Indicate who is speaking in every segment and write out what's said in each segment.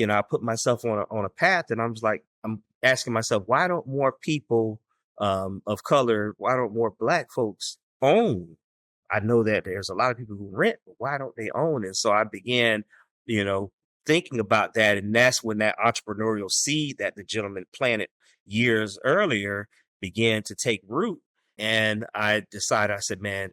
Speaker 1: I put myself on a path, and I'm asking myself, why don't more people of color, why don't more Black folks own? I know that there's a lot of people who rent, but why don't they own? And so I began, you know, thinking about that. And that's when that entrepreneurial seed that the gentleman planted years earlier began to take root. And I decided, I said, man,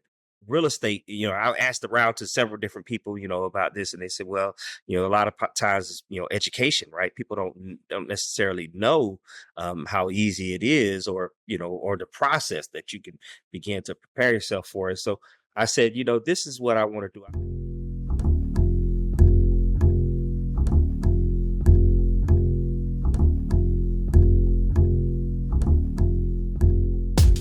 Speaker 1: real estate, I asked around to several different people, about this, and they said, well, a lot of times, education, right? People don't necessarily know how easy it is, or the process that you can begin to prepare yourself for it. So I said, this is what I want to do.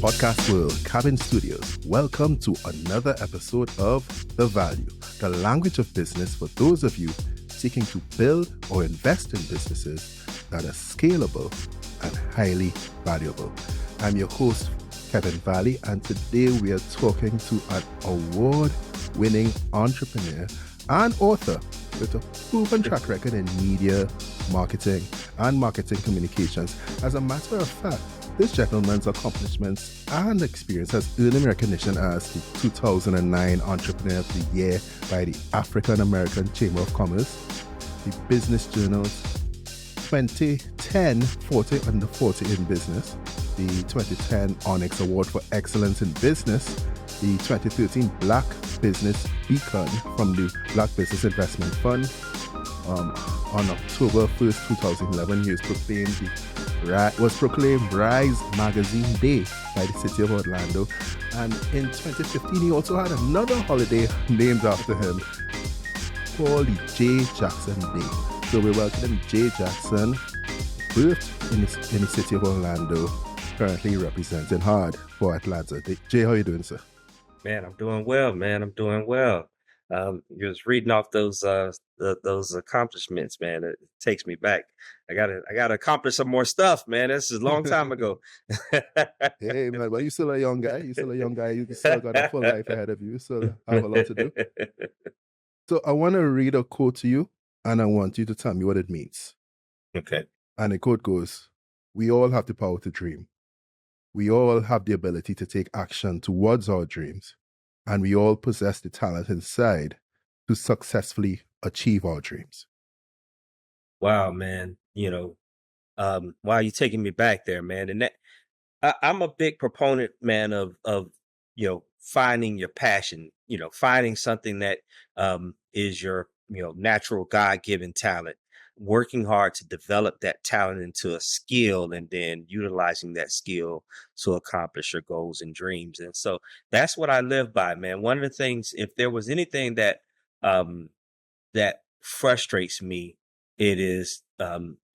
Speaker 2: Podcast World, Cabin Studios. Welcome to another episode of The Value, the language of business for those of you seeking to build or invest in businesses that are scalable and highly valuable. I'm your host, Kevin Valley, and today we are talking to an award-winning entrepreneur and author with a proven track record in media, marketing, and marketing communications. As a matter of fact, this gentleman's accomplishments and experience has earned him recognition as the 2009 Entrepreneur of the Year by the African American Chamber of Commerce, the Business Journal's 2010 40 Under 40 in Business, the 2010 Onyx Award for Excellence in Business, the 2013 Black Business Beacon from the Black Business Investment Fund. On October 1st, 2011, he was proclaimed RYSE Magazine Day by the City of Orlando. And in 2015, he also had another holiday named after him called the J. Jackson Day. So we welcome J. Jackson, birthed in the City of Orlando, currently representing hard for Atlanta. Jay, how you doing, sir?
Speaker 1: Man, I'm doing well, man. I'm doing well. You're just reading off those accomplishments, man. It takes me back. I gotta accomplish some more stuff, man. This is a long time ago.
Speaker 2: Hey, man, but you're still a young guy. You still got a full life ahead of you. So I have a lot to do. So I want to read a quote to you, and I want you to tell me what it means.
Speaker 1: Okay.
Speaker 2: And the quote goes, "We all have the power to dream. We all have the ability to take action towards our dreams. And we all possess the talent inside to successfully achieve our dreams."
Speaker 1: Wow, man. Wow, you're taking me back there, man. And that I'm a big proponent, man, of finding your passion, finding something that is your, natural God-given talent, working hard to develop that talent into a skill, and then utilizing that skill to accomplish your goals and dreams. And so that's what I live by, man. One of the things, if there was anything that that frustrates me, it is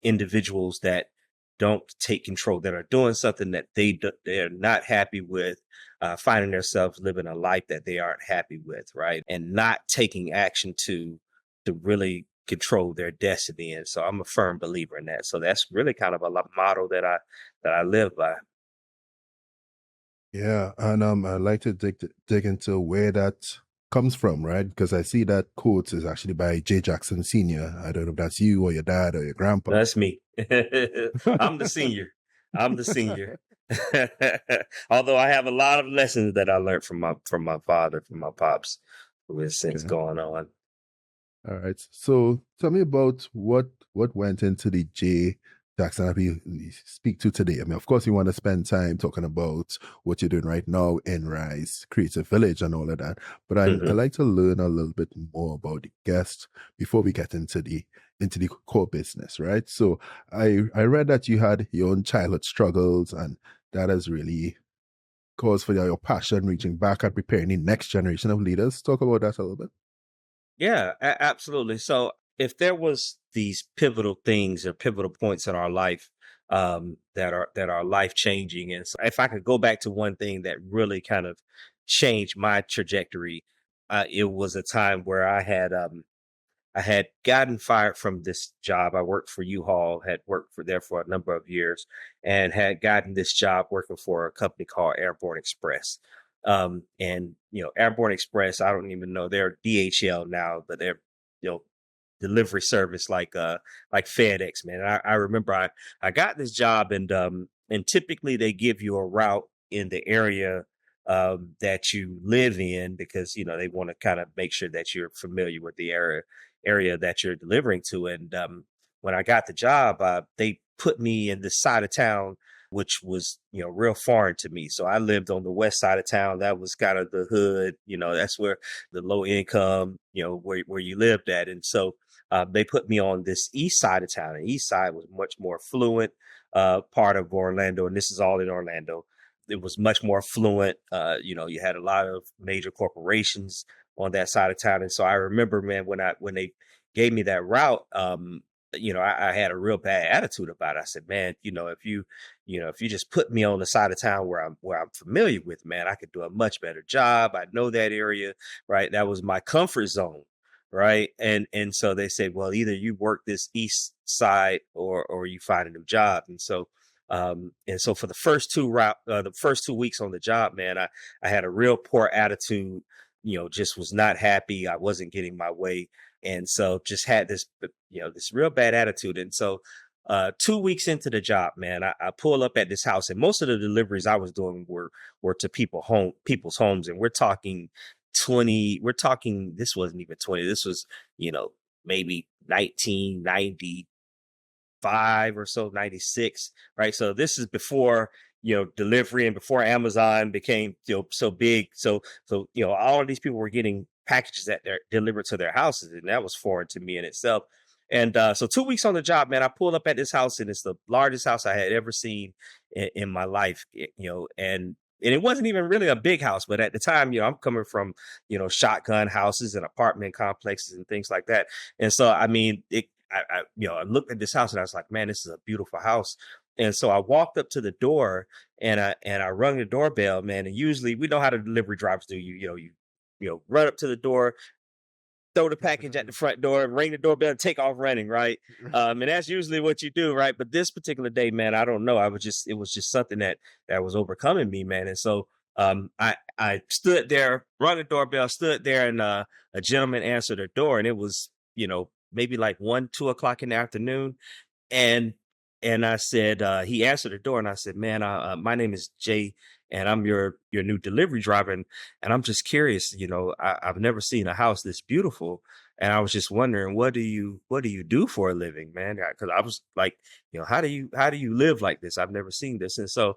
Speaker 1: individuals that don't take control, that are doing something that they're not happy with, finding themselves living a life that they aren't happy with, right? And not taking action to really control their destiny. And so I'm a firm believer in that. So that's really kind of a motto that I live by.
Speaker 2: Yeah, and I'd like to dig into where that comes from, right? Because I see that quote is actually by J. Jackson Sr. I don't know if that's you or your dad or your grandpa.
Speaker 1: That's me. I'm the senior. Although I have a lot of lessons that I learned from my father, from my pops, who has since gone on.
Speaker 2: All right. So tell me about what went into the J. Jackson that we speak to today. I mean, of course, you want to spend time talking about what you're doing right now in RYSE Creative Village and all of that. But I like to learn a little bit more about the guest before we get into the core business, right? So I read that you had your own childhood struggles, and that has really caused for your passion reaching back and preparing the next generation of leaders. Talk about that a little bit.
Speaker 1: Yeah, absolutely. So if there was these pivotal things or pivotal points in our life that are life changing, and so if I could go back to one thing that really kind of changed my trajectory, it was a time where I had gotten fired from this job. I worked for U-Haul, had worked there for a number of years, and had gotten this job working for a company called Airborne Express. And Airborne Express, I don't even know, they're DHL now, but they're delivery service like FedEx, man. I remember I got this job, and typically they give you a route in the area that you live in, because they want to kind of make sure that you're familiar with the area that you're delivering to. And when I got the job, they put me in this side of town, which was real foreign to me. So I lived on the west side of town. That was kind of the hood. That's where the low income, where you lived at. And so they put me on this east side of town. And east side was much more affluent part of Orlando, and this is all in Orlando. It was much more affluent. You had a lot of major corporations on that side of town. And so I remember, man, when they gave me that route, I had a real bad attitude about it. I said, man, if you just put me on the side of town where I'm familiar with, man, I could do a much better job. I know that area, right? That was my comfort zone, right? And so they said, well, either you work this east side or you find a new job. And so for the first the first 2 weeks on the job, man, I had a real poor attitude. Just was not happy. I wasn't getting my way, and so just had this real bad attitude. And so 2 weeks into the job, man, I pull up at this house, and most of the deliveries I was doing were to people's homes, and we're talking 20. We're talking, this wasn't even 20. This was maybe 1990. 95 or so, 96, right? So this is before, delivery, and before Amazon became, so big. So, all of these people were getting packages that they're delivered to their houses. And that was foreign to me in itself. And so 2 weeks on the job, man, I pulled up at this house, and it's the largest house I had ever seen in my life, and it wasn't even really a big house, but at the time, I'm coming from, shotgun houses and apartment complexes and things like that. And so, I mean, I looked at this house, and I was like, man, this is a beautiful house. And so I walked up to the door, and I rung the doorbell, man. And usually we know how the delivery drivers do. You run up to the door, throw the package at the front door, ring the doorbell, and take off running, right? And that's usually what you do, right? But this particular day, man, I don't know. It was just something that was overcoming me, man. And so I stood there, rung the doorbell, stood there, and a gentleman answered the door, and it was, maybe like 1, 2 o'clock in the afternoon. And I said, he answered the door, and I said, man, my name is Jay, and I'm your new delivery driver. And I'm just curious, I've never seen a house this beautiful. And I was just wondering, what do you do for a living, man? Cause I was like, how do you live like this? I've never seen this. And so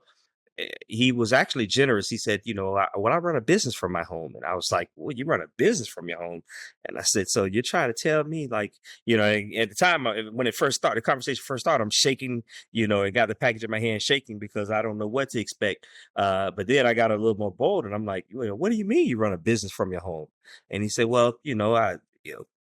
Speaker 1: he was actually generous. He said, I run a business from my home. And I was like, well, you run a business from your home? And I said, so you're trying to tell me, like, at the time when the conversation first started, I'm shaking, and got the package in my hand shaking because I don't know what to expect. But then I got a little more bold, and I'm like, what do you mean you run a business from your home? And he said, well,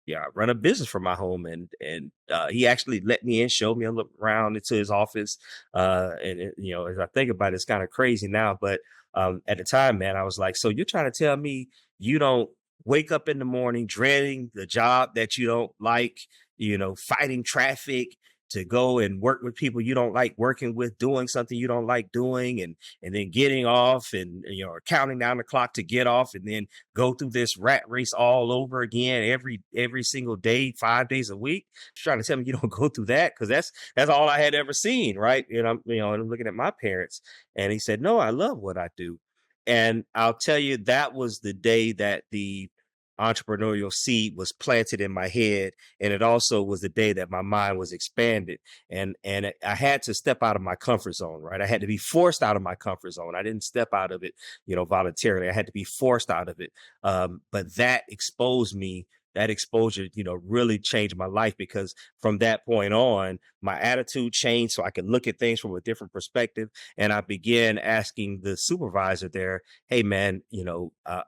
Speaker 1: I run a business from my home. And he actually let me in, showed me a look around into his office. As I think about it, it's kind of crazy now, but at the time, man, I was like, so you're trying to tell me you don't wake up in the morning dreading the job that you don't like, fighting traffic to go and work with people you don't like working with, doing something you don't like doing, and then getting off, and counting down the clock to get off, and then go through this rat race all over again every single day, 5 days a week. Trying to tell me you don't go through that? Because that's all I had ever seen, right? And I'm looking at my parents. And he said, no, I love what I do. And I'll tell you, that was the day that the entrepreneurial seed was planted in my head. And it also was the day that my mind was expanded. And I had to step out of my comfort zone, right? I had to be forced out of my comfort zone. I didn't step out of it, voluntarily. I had to be forced out of it. But that exposed me. That exposure, really changed my life, because from that point on, my attitude changed so I could look at things from a different perspective. And I began asking the supervisor there, hey, man,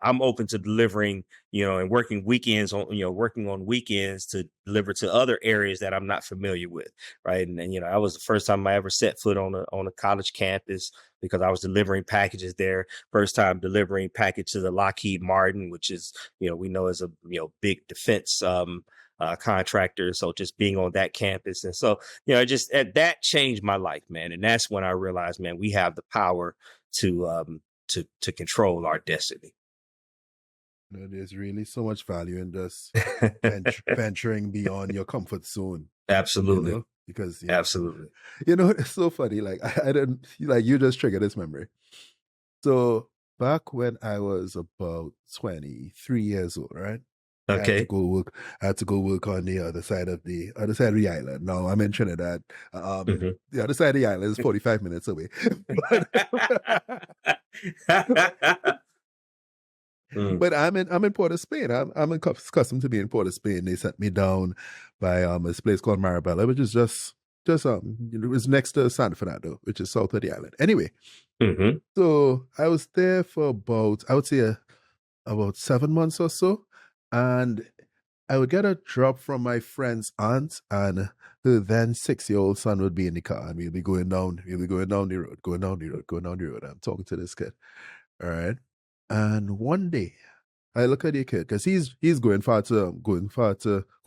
Speaker 1: I'm open to delivering, and working on weekends to deliver to other areas that I'm not familiar with. Right. And that was the first time I ever set foot on a college campus, because I was delivering packages there. First time delivering package to the Lockheed Martin, which is, we know is a, big defense contractor. So just being on that campus. And so, just that changed my life, man. And that's when I realized, man, we have the power to control our destiny.
Speaker 2: You know, there's really so much value in just venturing beyond your comfort zone, you
Speaker 1: Absolutely.
Speaker 2: know, because,
Speaker 1: Absolutely.
Speaker 2: it's so funny. Like, I don't, like, you just triggered this memory. So back when I was about 23 years old, right? I had to
Speaker 1: Okay.
Speaker 2: go work. I had to go work on the other side of the island. Now I'm in Trinidad.
Speaker 1: Mhm.
Speaker 2: The other side of the island is 45 minutes away. but
Speaker 1: Mm.
Speaker 2: but I'm in Port of Spain. I'm accustomed to being in Port of Spain. They sent me down by this place called Marabella, which is just it was next to San Fernando, which is south of the island. Anyway,
Speaker 1: Mhm.
Speaker 2: so I was there for about, I would say, about 7 months or so, and I would get a drop from my friend's aunt, and her then 6-year-old son would be in the car, and we'll be going down the road, going down the road, going down the road. I'm talking to this kid, all right. And one day, I look at the kid because he's going far to go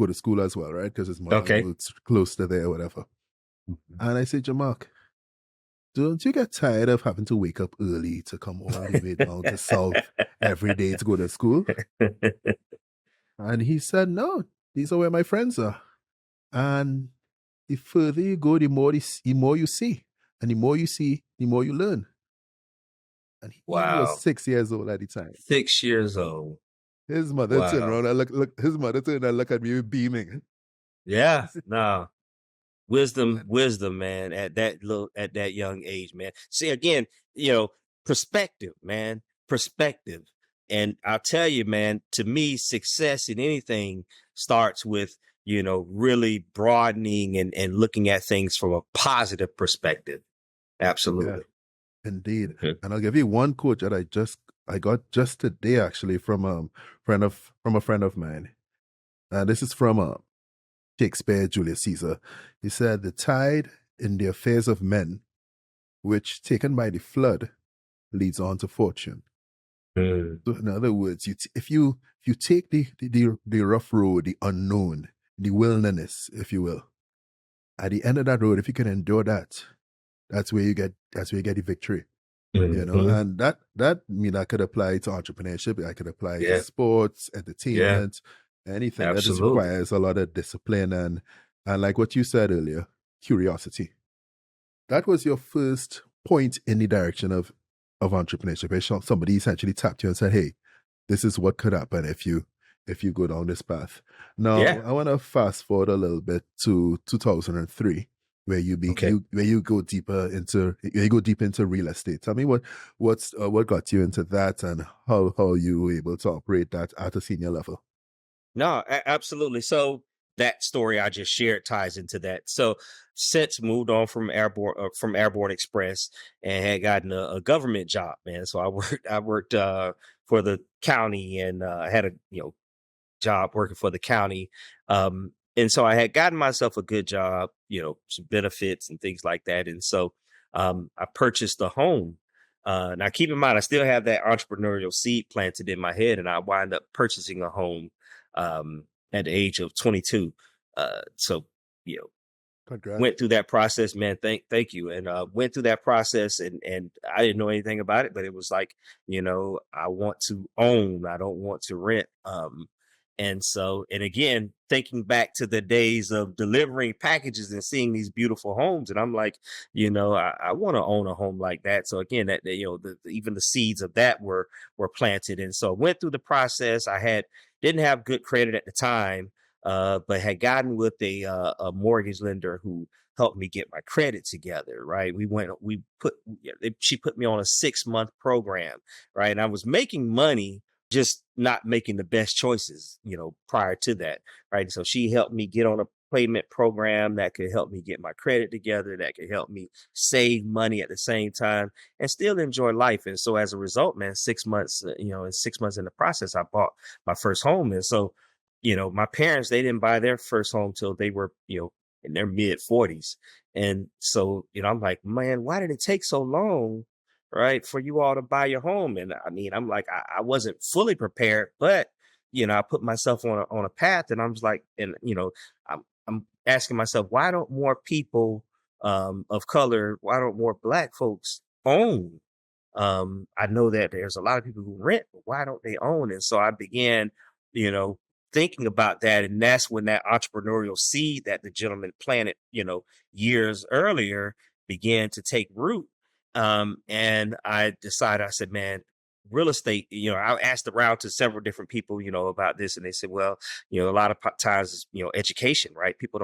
Speaker 2: to school as well, right? Because his mother
Speaker 1: Okay.
Speaker 2: works close to there, whatever. And I say, Jamark, don't you get tired of having to wake up early to come all the way down to South every day to go to school? And he said, no, these are where my friends are. And the further you go, the more you see. And the more you see, the more you learn. And he was
Speaker 1: Wow.
Speaker 2: 6 years old at the time.
Speaker 1: 6 years old.
Speaker 2: His mother turned
Speaker 1: Wow.
Speaker 2: around and his mother turned and looked at me beaming.
Speaker 1: Yeah. No. Wisdom,
Speaker 2: But
Speaker 1: wisdom, man, at that young age, man. See, again, you know, perspective, man, perspective. And I'll tell you, man, to me, success in anything starts with, really broadening and looking at things from a positive perspective.
Speaker 2: yeah,
Speaker 1: Absolutely.
Speaker 2: indeed.
Speaker 1: Mhm.
Speaker 2: And I'll give you one quote that I got just today actually from a friend of mine. And this is from Shakespeare, Julius Caesar. He said, "The tide in the affairs of men, which taken by the flood, leads on to fortune."
Speaker 1: Mm.
Speaker 2: So in other words, if you take the rough road, the unknown, the wilderness, if you will, at the end of that road, if you can endure that, that's where you get the victory.
Speaker 1: Mhm.
Speaker 2: And that could apply to entrepreneurship, that could apply to
Speaker 1: Yeah.
Speaker 2: sports,
Speaker 1: Yeah.
Speaker 2: entertainment, anything that just
Speaker 1: Absolutely.
Speaker 2: requires a lot of discipline and like what you said earlier, curiosity. That was your first point in the direction of entrepreneurship. Somebody essentially tapped you and said, "Hey, this is what could happen if you go down this path." Now,
Speaker 1: Yeah.
Speaker 2: I want to fast forward a little bit to 2003, where
Speaker 1: Okay.
Speaker 2: you go deep into real estate. Tell me what got you into that and how you were able to operate that at a senior level.
Speaker 1: No, absolutely. So that story I just shared ties into that. So since moved on from Airborne Express and had gotten a government job, man. So I worked for the county and had a job working for the county. And so I had gotten myself a good job, some benefits and things like that. And so I purchased a home. Now, keep in mind, I still have that entrepreneurial seed planted in my head, and I wind up purchasing a home at the age of 22. So, you know, went
Speaker 2: Congrats.
Speaker 1: through that process, man. Thank you. And went through that process and I didn't know anything about it, but it was like, I want to own, I don't want to rent. And so, and again, thinking back to the days of delivering packages and seeing these beautiful homes, and I'm like, I want to own a home like that. So again, even the seeds of that were planted, and so I went through the process. Didn't have good credit at the time, but had gotten with a mortgage lender who helped me get my credit together. Right, she put me on a 6-month program. Right, and I was making money, just not making the best choices. Prior to that. Right, so she helped me get on a payment program that could help me get my credit together, that could help me save money at the same time and still enjoy life. And so as a result, man, 6 months, in 6 months in the process, I bought my first home. And so my parents, they didn't buy their first home till they were, in their mid 40s. And so, I'm like, man, why did it take so long, right, for you all to buy your home? And I mean, I'm like, I wasn't fully prepared, but, I put myself on a path and I'm just like, and, I'm asking myself, why don't more people of color, why don't more Black folks own? I know that there's a lot of people who rent, but why don't they own? And so I began, you know, thinking about that. And that's when that entrepreneurial seed that the gentleman planted, years earlier began to take root. And I decided, I said, man, real estate, I asked around to several different people, about this, and they said, well, a lot of times, education, right? People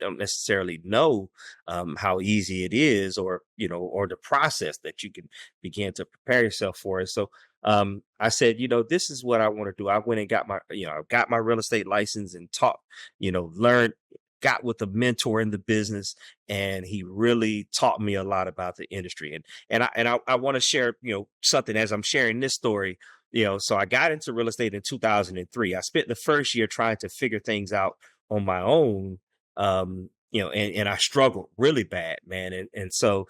Speaker 1: don't necessarily know how easy it is, or the process that you can begin to prepare yourself for it. So I said, this is what I want to do. I went and got my real estate license and taught, learned, got with a mentor in the business, and he really taught me a lot about the industry. And I want to share, something as I'm sharing this story. So I got into real estate in 2003. I spent the first year trying to figure things out on my own. And I struggled really bad, man. And so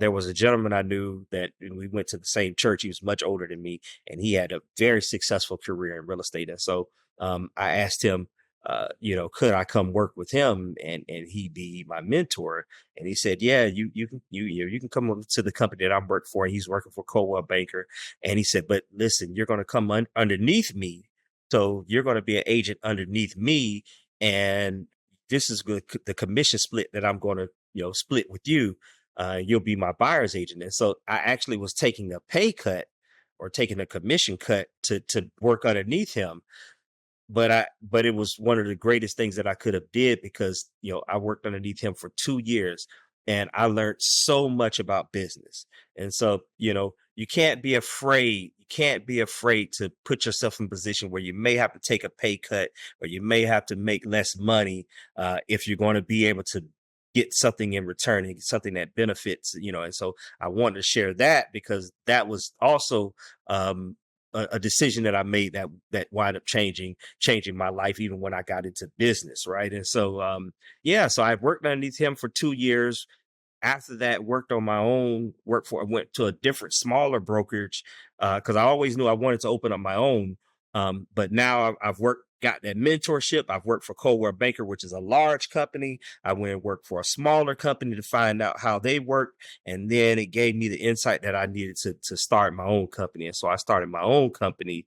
Speaker 1: there was a gentleman I knew that we went to the same church. He was much older than me, and he had a very successful career in real estate. And so I asked him, could I come work with him and he be my mentor? And he said, yeah, you can come to the company that I'm working for. And he's working for Coldwell Banker. And he said, but listen, you're going to come underneath me. So you're going to be an agent underneath me. And this is the commission split that I'm going to, split with you. You'll be my buyer's agent. And so I actually was taking a pay cut or taking a commission cut to work underneath him. But it was one of the greatest things that I could have did, because, I worked underneath him for 2 years and I learned so much about business. And so, you can't be afraid. You can't be afraid to put yourself in a position where you may have to take a pay cut, or you may have to make less money, if you're going to be able to get something in return and something that benefits, and so I wanted to share that, because that was also, a decision that I made that wound up changing my life, even when I got into business. Right. And so, so I worked underneath him for 2 years. After that, worked on my own, went to a different, smaller brokerage, because I always knew I wanted to open up my own. But now I've got that mentorship. I've worked for Coldwell Banker, which is a large company. I went and worked for a smaller company to find out how they work. And then it gave me the insight that I needed to start my own company. And so I started my own company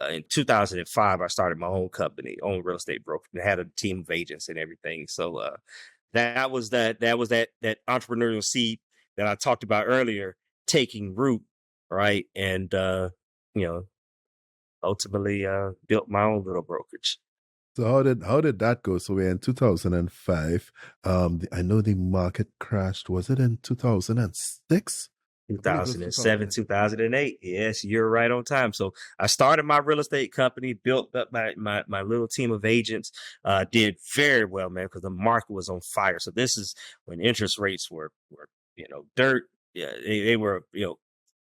Speaker 1: in 2005. I started my own company, own real estate broker, and had a team of agents and everything. So that was that entrepreneurial seed that I talked about earlier taking root, right? And you know, ultimately built my own little brokerage.
Speaker 2: So how did that go? So we're in 2005. I know the market crashed. Was it in 2006? I believe it was
Speaker 1: 2007, 2008. Yes, you're right on time. So I started my real estate company, built up my little team of agents, did very well, man, because the market was on fire. So this is when interest rates were dirt. Yeah, they were,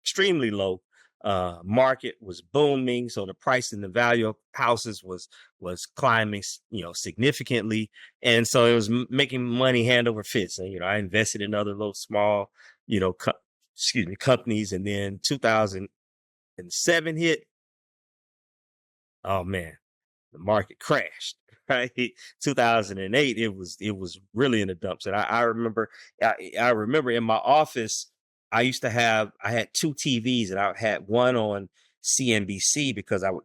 Speaker 1: extremely low. Market was booming, so the price and the value of houses was climbing, significantly, and so it was making money hand over fist. And I invested in other little small, companies, and then 2007 hit. Oh man, the market crashed. Right, 2008. It was really in the dumps, and I remember, I remember in my office, I had 2 TVs, and I had one on CNBC because I would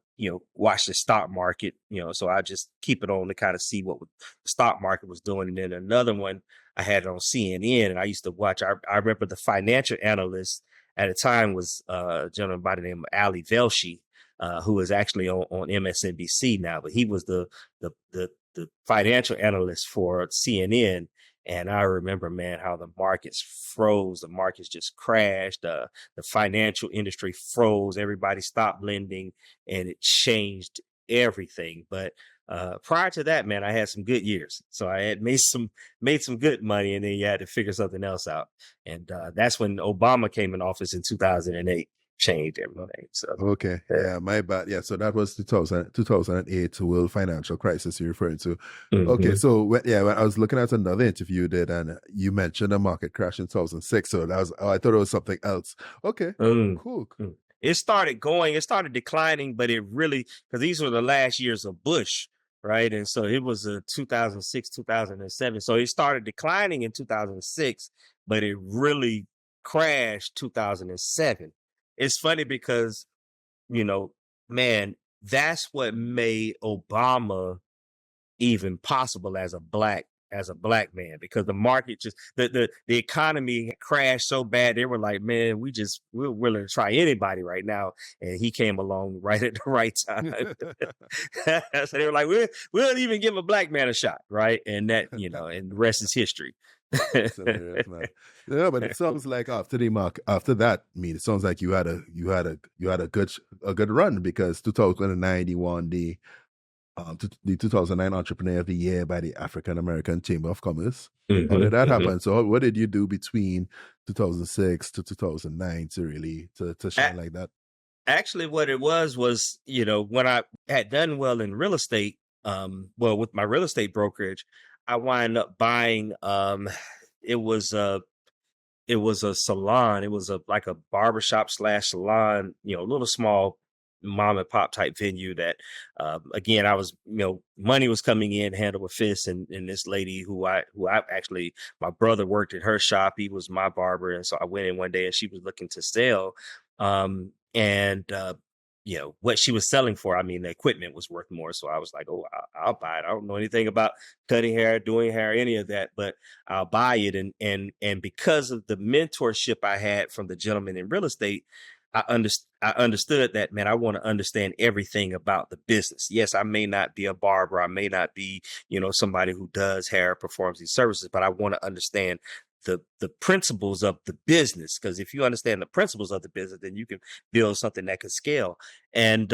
Speaker 1: watch the stock market, so I just keep it on to kind of see what the stock market was doing, and then another one I had it on CNN, and I used to watch. I remember the financial analyst at the time was a gentleman by the name of Ali Velshi, who is actually on MSNBC now, but he was the financial analyst for CNN. And I remember, man, how the markets froze. The markets just crashed. The financial industry froze. Everybody stopped lending, and it changed everything. But prior to that, man, I had some good years. So I had made some good money, and then you had to figure something else out. And that's when Obama came in office in 2008. Changed everything. So
Speaker 2: Okay. Yeah, my bad. Yeah, so that was 2008 world financial crisis you're referring to. Okay,
Speaker 1: mhm.
Speaker 2: so when I was looking at another interview you did, and you mentioned a market crash in 2006. So that was, I thought it was something else. Okay,
Speaker 1: Mm,
Speaker 2: cool.
Speaker 1: mm. It started declining, but it really, because these were the last years of Bush, right? And so it was 2006, 2007. So it started declining in 2006, but it really crashed 2007. it's funny because, you know, man, that's what made Obama even possible as a black man, because the market just the economy crashed so bad, they were like, man, we're willing to try anybody right now, and he came along right at the right time. So they were like, we'll even give a black man a shot, right? And that, and the rest is history.
Speaker 2: That's hilarious, man. Yeah, but it sounds like after that, I mean, it sounds like you had a good run, because 2009 you won the 2009 Entrepreneur of the Year by the African American Chamber of Commerce. How did that happen? So what did you do between 2006 to 2009 to really to shine like that?
Speaker 1: Actually, what it was, when I had done well in real estate, well, with my real estate brokerage, I wind up buying, it was a salon. It was like a barbershop slash salon, a little small mom and pop type venue that, again, I was, money was coming in hand over fist. And this lady who I actually, my brother worked at her shop. He was my barber. And so I went in one day and she was looking to sell. And what she was selling for, I mean, the equipment was worth more. So I was like, oh, I'll buy it. I don't know anything about cutting hair, doing hair, any of that, but I'll buy it. And because of the mentorship I had from the gentleman in real estate, I understood that, man, I want to understand everything about the business. Yes, I may not be a barber. I may not be, somebody who does hair, performs these services, but I want to understand the principles of the business. Because if you understand the principles of the business, then you can build something that can scale. And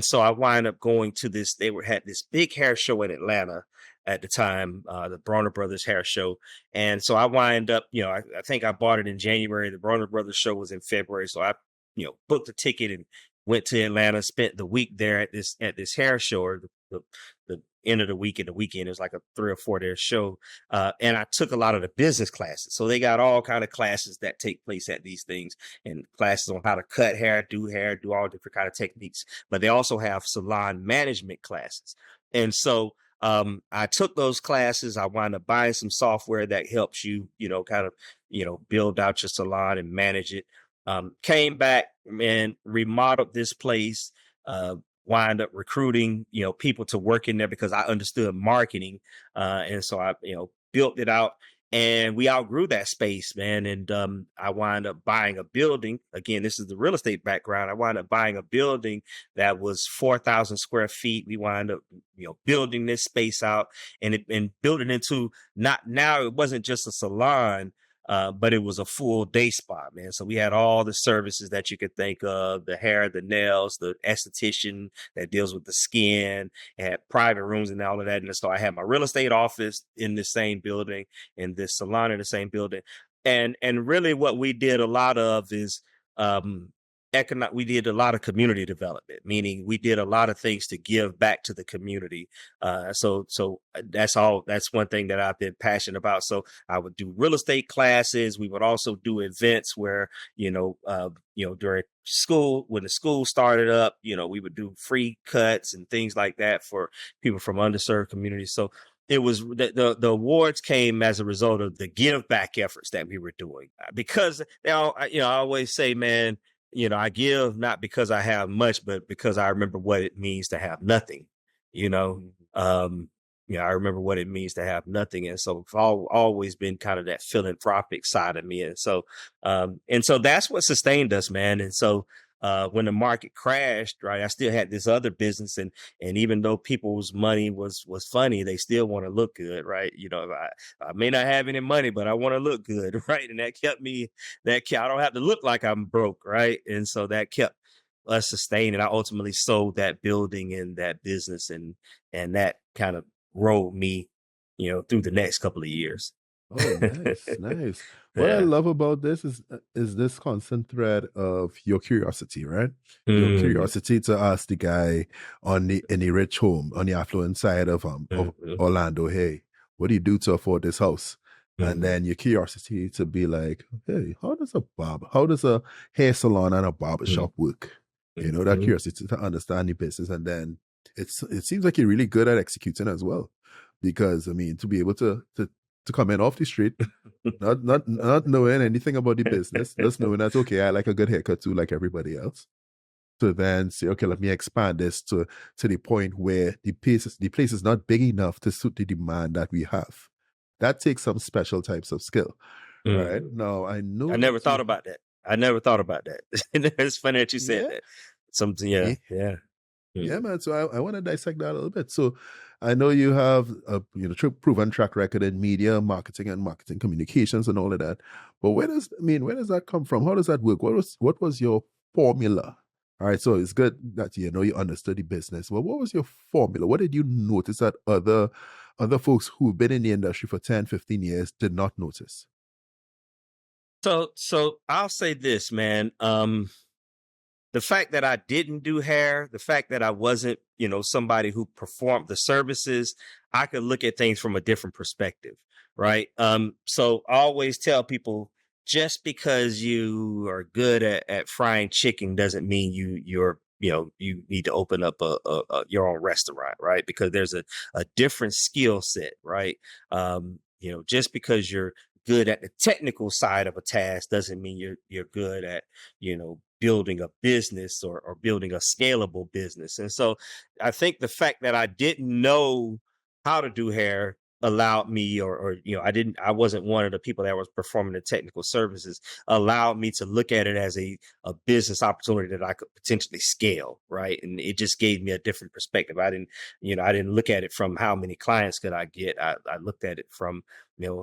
Speaker 1: so I wind up going to this. Had this big hair show in Atlanta at the time, the Bronner Brothers hair show. And so I wind up, I think I bought it in January. The Bronner Brothers show was in February. So I, booked a ticket and went to Atlanta, spent the week there at this hair show, or the end of the week and the weekend. It was like a 3 or 4 day show. And I took a lot of the business classes. So they got all kind of classes that take place at these things, and classes on how to cut hair, do all different kind of techniques. But they also have salon management classes. And so I took those classes. I wound up buying some software that helps you, kind of, build out your salon and manage it. Came back and remodeled this place, wind up recruiting, people to work in there because I understood marketing. And so I, built it out, and we outgrew that space, man. And I wind up buying a building. Again, this is the real estate background. I wind up buying a building that was 4,000 square feet. We wind up, building this space out and building into now it wasn't just a salon, but it was a full day spa, man. So we had all the services that you could think of: the hair, the nails, the esthetician that deals with the skin, had private rooms and all of that. And so I had my real estate office in the same building and this salon in the same building. And really what we did a lot of is, we did a lot of community development, meaning we did a lot of things to give back to the community. So that's one thing that I've been passionate about. So I would do real estate classes. We would also do events where, during school, when the school started up, we would do free cuts and things like that for people from underserved communities. So it was the awards came as a result of the give back efforts that we were doing, because I always say, man, I give not because I have much, but because I remember what it means to have nothing. I remember what it means to have nothing. And so it's always been kind of that philanthropic side of me. And so that's what sustained us, man. And so when the market crashed, right, I still had this other business, and even though people's money was funny, they still want to look good, right? I may not have any money, but I want to look good, right? And that kept I don't have to look like I'm broke, right? And so that kept us sustained. And I ultimately sold that building and that business, and that kind of rode me, through the next couple of years.
Speaker 2: Oh, nice, nice. What I love about this is this constant thread of your curiosity, right? Your curiosity to ask the guy in the rich home, on the affluent side of Orlando, hey, what do you do to afford this house? And then your curiosity to be like, hey, how does a hair salon and a barber shop work? That curiosity to understand the business. And then it seems like you're really good at executing as well. Because, I mean, to be able to come in off the street Not knowing anything about the business, just knowing that okay, I like a good haircut too, like everybody else. To then say, okay, let me expand this to the point where the place is not big enough to suit the demand that we have. That takes some special types of skill, right?
Speaker 1: Mm.
Speaker 2: Now I
Speaker 1: I
Speaker 2: know
Speaker 1: never
Speaker 2: that
Speaker 1: thought
Speaker 2: you,
Speaker 1: about that. I never thought about that. It's funny that you said
Speaker 2: yeah,
Speaker 1: that. Something, yeah,
Speaker 2: yeah,
Speaker 1: yeah.
Speaker 2: yeah,
Speaker 1: Mm.
Speaker 2: man. So I want to dissect that a little bit. So I know you have a proven track record in media marketing and marketing communications and all of that. But where does that come from? How does that work? What was your formula? All right, so it's good that you understood the business. But what was your formula? What did you notice that other folks who've been in the industry for 10, 15 years did not notice?
Speaker 1: So I'll say this, man. The fact that I didn't do hair, the fact that I wasn't, somebody who performed the services, I could look at things from a different perspective, right? So I always tell people, just because you are good at frying chicken doesn't mean you need to open up your own restaurant, right? Because there's a different skill set, right? Just because you're good at the technical side of a task doesn't mean you're good at building a business or building a scalable business. And so I think the fact that I didn't know how to do hair allowed me, or I wasn't one of the people that was performing the technical services, allowed me to look at it as a business opportunity that I could potentially scale, right? And it just gave me a different perspective. I didn't look at it from how many clients could I get. I looked at it from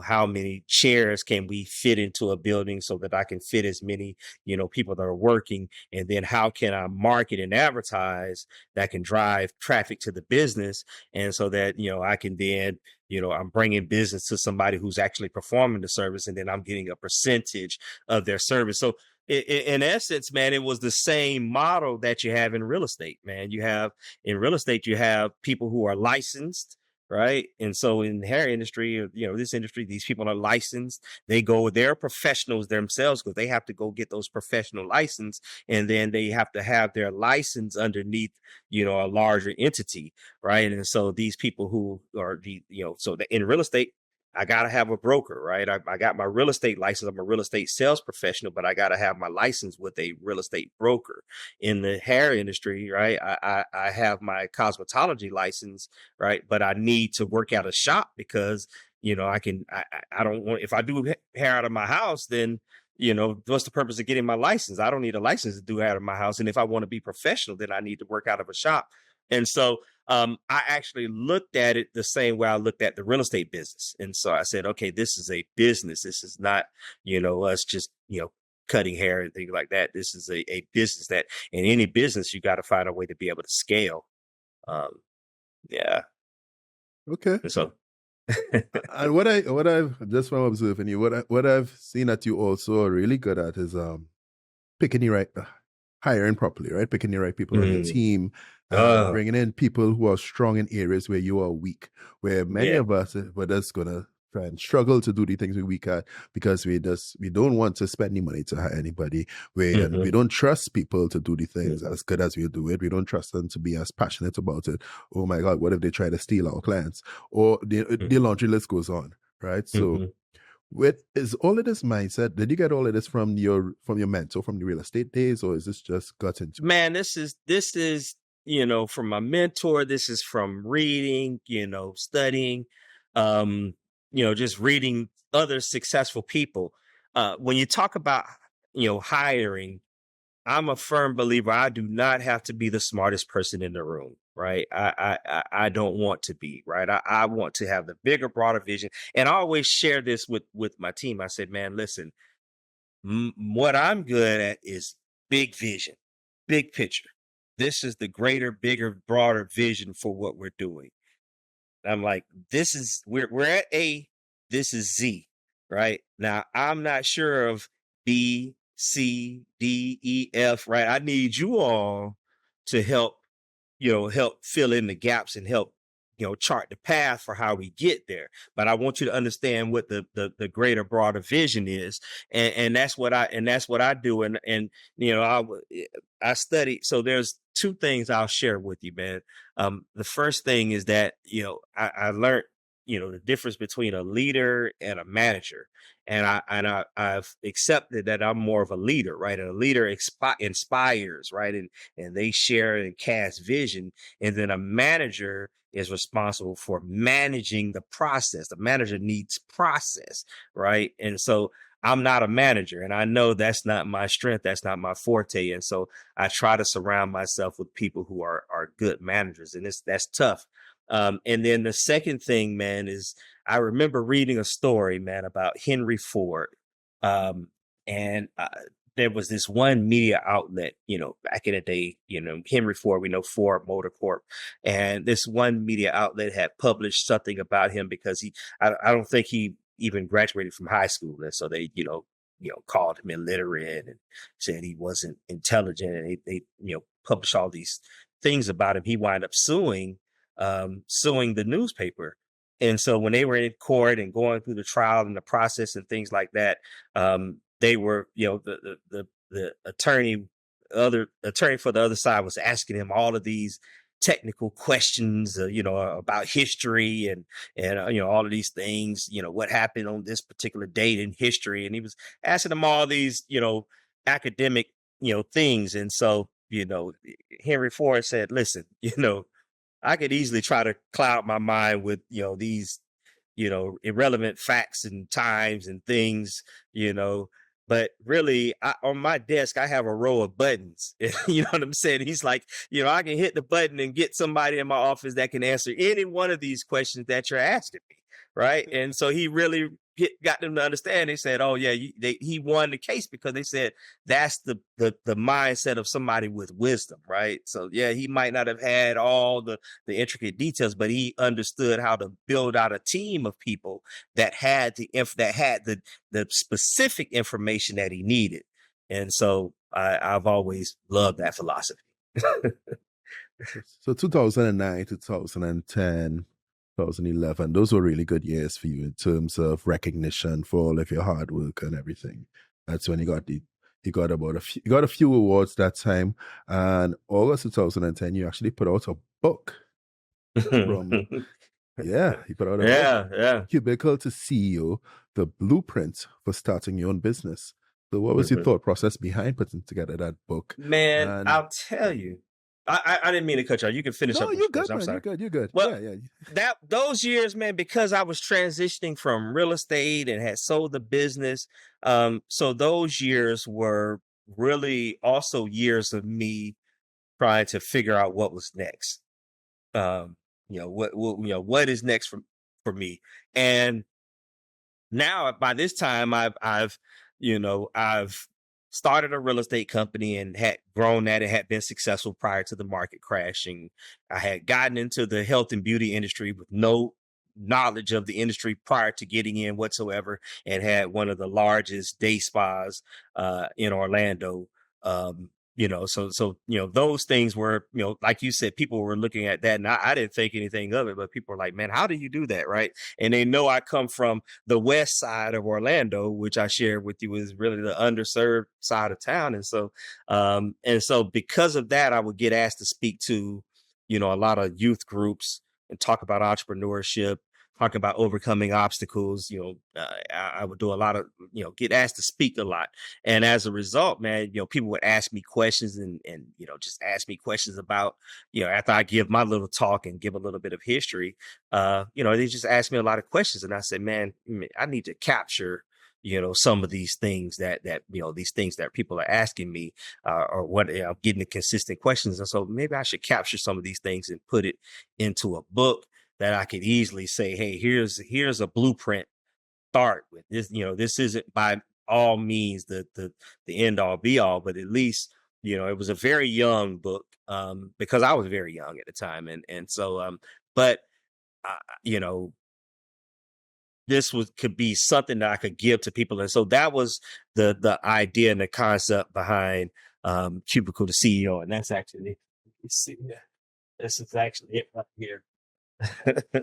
Speaker 1: how many chairs can we fit into a building so that I can fit as many people that are working, and then how can I market and advertise that can drive traffic to the business, and so that I can then I'm bringing business to somebody who's actually performing the service, and then I'm getting a percentage of their service. So in essence, man, it was the same model that you have in real estate, man. In real estate, you have people who are licensed, right? And so in the hair industry, this industry, these people are licensed. They're professionals themselves, because they have to go get those professional license, and then they have to have their license underneath a larger entity, right? And so these people who are in real estate, I got to have a broker, right? I got my real estate license. I'm a real estate sales professional, but I got to have my license with a real estate broker. In the hair industry, right, I have my cosmetology license, right, but I need to work out a shop, because I don't want, if I do hair out of my house, then what's the purpose of getting my license? I don't need a license to do hair out of my house. And if I want to be professional, then I need to work out of a shop. And so I actually looked at it the same way I looked at the real estate business. And so I said, okay, this is a business. This is not, us just, cutting hair and things like that. This is a business that, in any business, you got to find a way to be able to scale. Um, yeah.
Speaker 2: Okay.
Speaker 1: And so,
Speaker 2: And what I've just from observing you, what I've seen that you also are really good at is picking the right, hiring properly, right? Picking the right people on your
Speaker 1: mm,
Speaker 2: team,
Speaker 1: oh,
Speaker 2: bringing in people who are strong in areas where you are weak. Where many
Speaker 1: yeah.
Speaker 2: of us were just gonna try and struggle to do the things we're weak at because we don't want to spend any money to hire anybody. We
Speaker 1: Hmm.
Speaker 2: don't trust people to do the things
Speaker 1: Hmm.
Speaker 2: as good as we do it. We don't trust them to be as passionate about it. Oh my God, what if they try to steal our clients? Or the laundry list goes on, right? So
Speaker 1: Hmm.
Speaker 2: with is all of this mindset, did you get all of this from your mentor from the real estate days, or is this just got into it?
Speaker 1: Man, this is from my mentor. This is from reading, studying, um, just reading other successful people. When you talk about hiring, I'm a firm believer. I do not have to be the smartest person in the room, right? I don't want to be, right. I want to have the bigger, broader vision, and I always share this with my team. I said, man, listen, what I'm good at is big vision, big picture. This is the greater, bigger, broader vision for what we're doing. I'm like, we're at A, this is Z, right? Now I'm not sure of B, C, D, E, F, right? I need you all to help fill in the gaps and help, chart the path for how we get there. But I want you to understand what the greater, broader vision is. And that's what I do. And, I study. So there's two things I'll share with you, man. The first thing is that, I learned the difference between a leader and a manager. And I've accepted that I'm more of a leader, right? And a leader inspires, right? And they share and cast vision. And then a manager is responsible for managing the process. The manager needs process, right? And so I'm not a manager, and I know that's not my strength. That's not my forte. And so I try to surround myself with people who are good managers, and that's tough. And then the second thing, man, is I remember reading a story, man, about Henry Ford. Um, and there was this one media outlet, back in the day, Henry Ford, we know Ford Motor Corp. And this one media outlet had published something about him because I don't think he even graduated from high school. And so they, called him illiterate and said he wasn't intelligent. And they published all these things about him. He wound up suing the newspaper. And so when they were in court and going through the trial and the process and things like that, they were, the other attorney for the other side was asking him all of these technical questions, about history and all of these things, what happened on this particular date in history. And he was asking them all these, academic, things. And so, Henry Ford said, listen, I could easily try to cloud my mind with, these, irrelevant facts and times and things, but really on my desk, I have a row of buttons. You know what I'm saying? He's like, I can hit the button and get somebody in my office that can answer any one of these questions that you're asking me. Right. And so he really got them to understand. They said, oh, yeah, he won the case because they said that's the mindset of somebody with wisdom. Right. So, yeah, he might not have had all the intricate details, but he understood how to build out a team of people that had the specific information that he needed. And so I've always loved that philosophy.
Speaker 2: So 2009, 2010, 2011, those were really good years for you in terms of recognition for all of your hard work and everything. That's when you got a few awards that time. And August 2010, you actually put out a book from you put out a book.
Speaker 1: Yeah.
Speaker 2: Cubicle to CEO, the blueprint for starting your own business. So what was your thought process behind putting together that book?
Speaker 1: Man,
Speaker 2: And
Speaker 1: I'll tell you. I didn't mean to cut you off. You can finish up.
Speaker 2: no, you're good,
Speaker 1: I'm
Speaker 2: man.
Speaker 1: sorry.
Speaker 2: You're good.
Speaker 1: Well,
Speaker 2: yeah.
Speaker 1: those years, man, because I was transitioning from real estate and had sold the business. So those years were really also years of me trying to figure out what was next. What is next for me. And now by this time I've started a real estate company and had grown that and had been successful prior to the market crashing. I had gotten into the health and beauty industry with no knowledge of the industry prior to getting in whatsoever, and had one of the largest day spas in Orlando. So those things were, like you said, people were looking at that, and I didn't think anything of it, but people were like, man, how do you do that? Right. And they know I come from the west side of Orlando, which I shared with you is really the underserved side of town. And so because of that, I would get asked to speak to, a lot of youth groups and talk about entrepreneurship, talking about overcoming obstacles. I would do a lot of, get asked to speak a lot. And as a result, man, people would ask me questions and just ask me questions about, after I give my little talk and give a little bit of history, they just ask me a lot of questions. And I said, man, I need to capture, some of these things that these things that people are asking me, or what, getting the consistent questions. And so maybe I should capture some of these things and put it into a book that I could easily say, hey, here's a blueprint. Start with this. This isn't by all means the end all be all, but at least, it was a very young book, because I was very young at the time. And so, but, this could be something that I could give to people. And so that was the idea and the concept behind, Cubicle to CEO. And that's actually, this is actually it right here.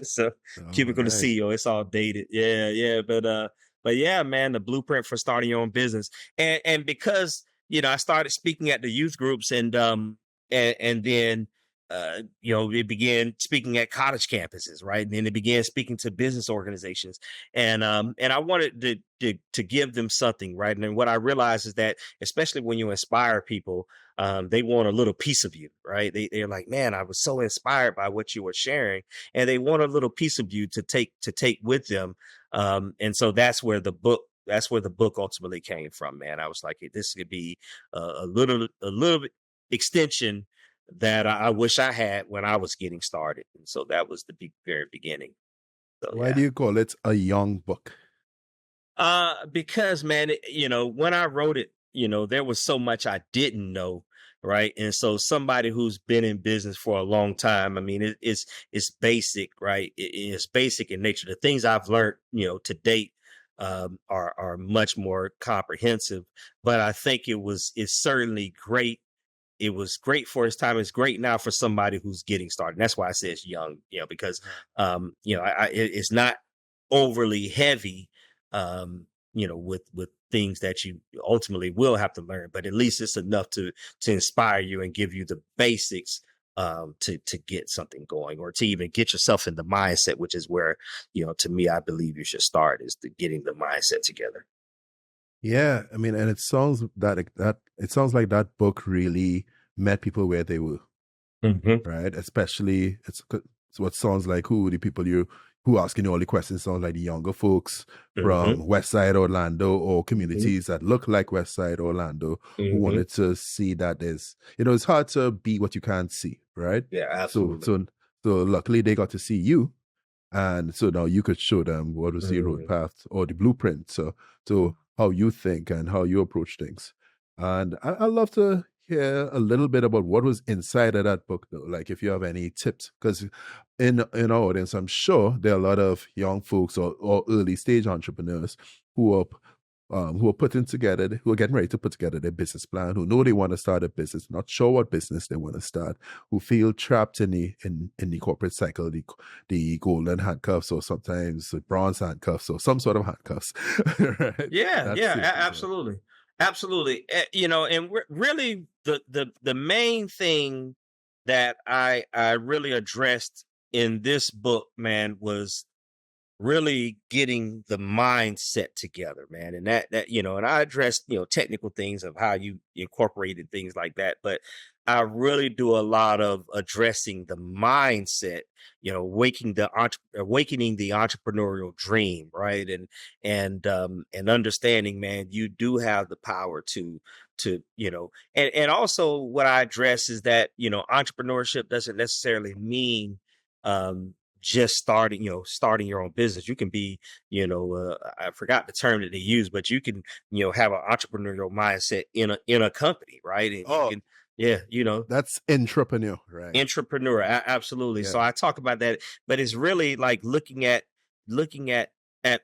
Speaker 1: So Cubicle to CEO, it's all dated. Yeah. But yeah, man, the blueprint for starting your own business. And because, I started speaking at the youth groups and then, it began speaking at college campuses, right? And then it began speaking to business organizations, and I wanted to give them something, right? And then what I realized is that, especially when you inspire people, they want a little piece of you, right? They're like, man, I was so inspired by what you were sharing, and they want a little piece of you to take with them. And so that's where the book ultimately came from, man. I was like, hey, this could be a little bit extension that I wish I had when I was getting started. And so that was the very beginning. So
Speaker 2: Why
Speaker 1: yeah.
Speaker 2: do you call it a young book?
Speaker 1: Because man, when I wrote it, there was so much I didn't know, right? And so somebody who's been in business for a long time, I mean, it's basic, right? It's basic in nature. The things I've learned, to date, are much more comprehensive. But I think it's certainly great. It was great for its time. It's great now for somebody who's getting started. And that's why I say it's young, because it's not overly heavy, with things that you ultimately will have to learn, but at least it's enough to inspire you and give you the basics, to get something going, or to even get yourself in the mindset, which is where, to me, I believe you should start, is to getting the mindset together.
Speaker 2: Yeah, I mean, and it sounds like that book really met people where they were,
Speaker 1: Hmm.
Speaker 2: right? Especially it's what sounds like the people who asking you all the questions sound like the younger folks
Speaker 1: Hmm.
Speaker 2: from West Side Orlando or
Speaker 1: Hmm.
Speaker 2: communities that look like West Side Orlando who
Speaker 1: Hmm.
Speaker 2: wanted to see that there's it's hard to be what you can't see, right?
Speaker 1: Yeah,
Speaker 2: So
Speaker 1: absolutely.
Speaker 2: so so luckily they got to see you, and so now you could show them what was the road
Speaker 1: Hmm.
Speaker 2: path or the blueprint. So how you think and how you approach things. And I'd love to hear a little bit about what was inside of that book, though. Like if you have any tips, because in our audience, I'm sure there are a lot of young folks or early stage entrepreneurs who are who are getting ready to put together their business plan, who know they want to start a business, not sure what business they want to start, who feel trapped in the corporate cycle, the golden handcuffs, or sometimes the bronze handcuffs, or some sort of handcuffs, right?
Speaker 1: Yeah,
Speaker 2: That's
Speaker 1: yeah,
Speaker 2: safety zone.
Speaker 1: absolutely, absolutely. And really, the main thing that I really addressed in this book, man, was really getting the mindset together, man. And and I addressed, technical things of how you incorporated things like that, but I really do a lot of addressing the mindset, awakening the entrepreneurial dream, right? And understanding, man, you do have the power and also what I address is that, entrepreneurship doesn't necessarily mean, um just starting your own business. You can be, I forgot the term that they use, but you can, have an entrepreneurial mindset in a company, right? And you
Speaker 2: Oh,
Speaker 1: can, yeah,
Speaker 2: that's entrepreneur, right?
Speaker 1: entrepreneur, absolutely. So
Speaker 2: Yeah.
Speaker 1: I talk about that, but it's really like looking at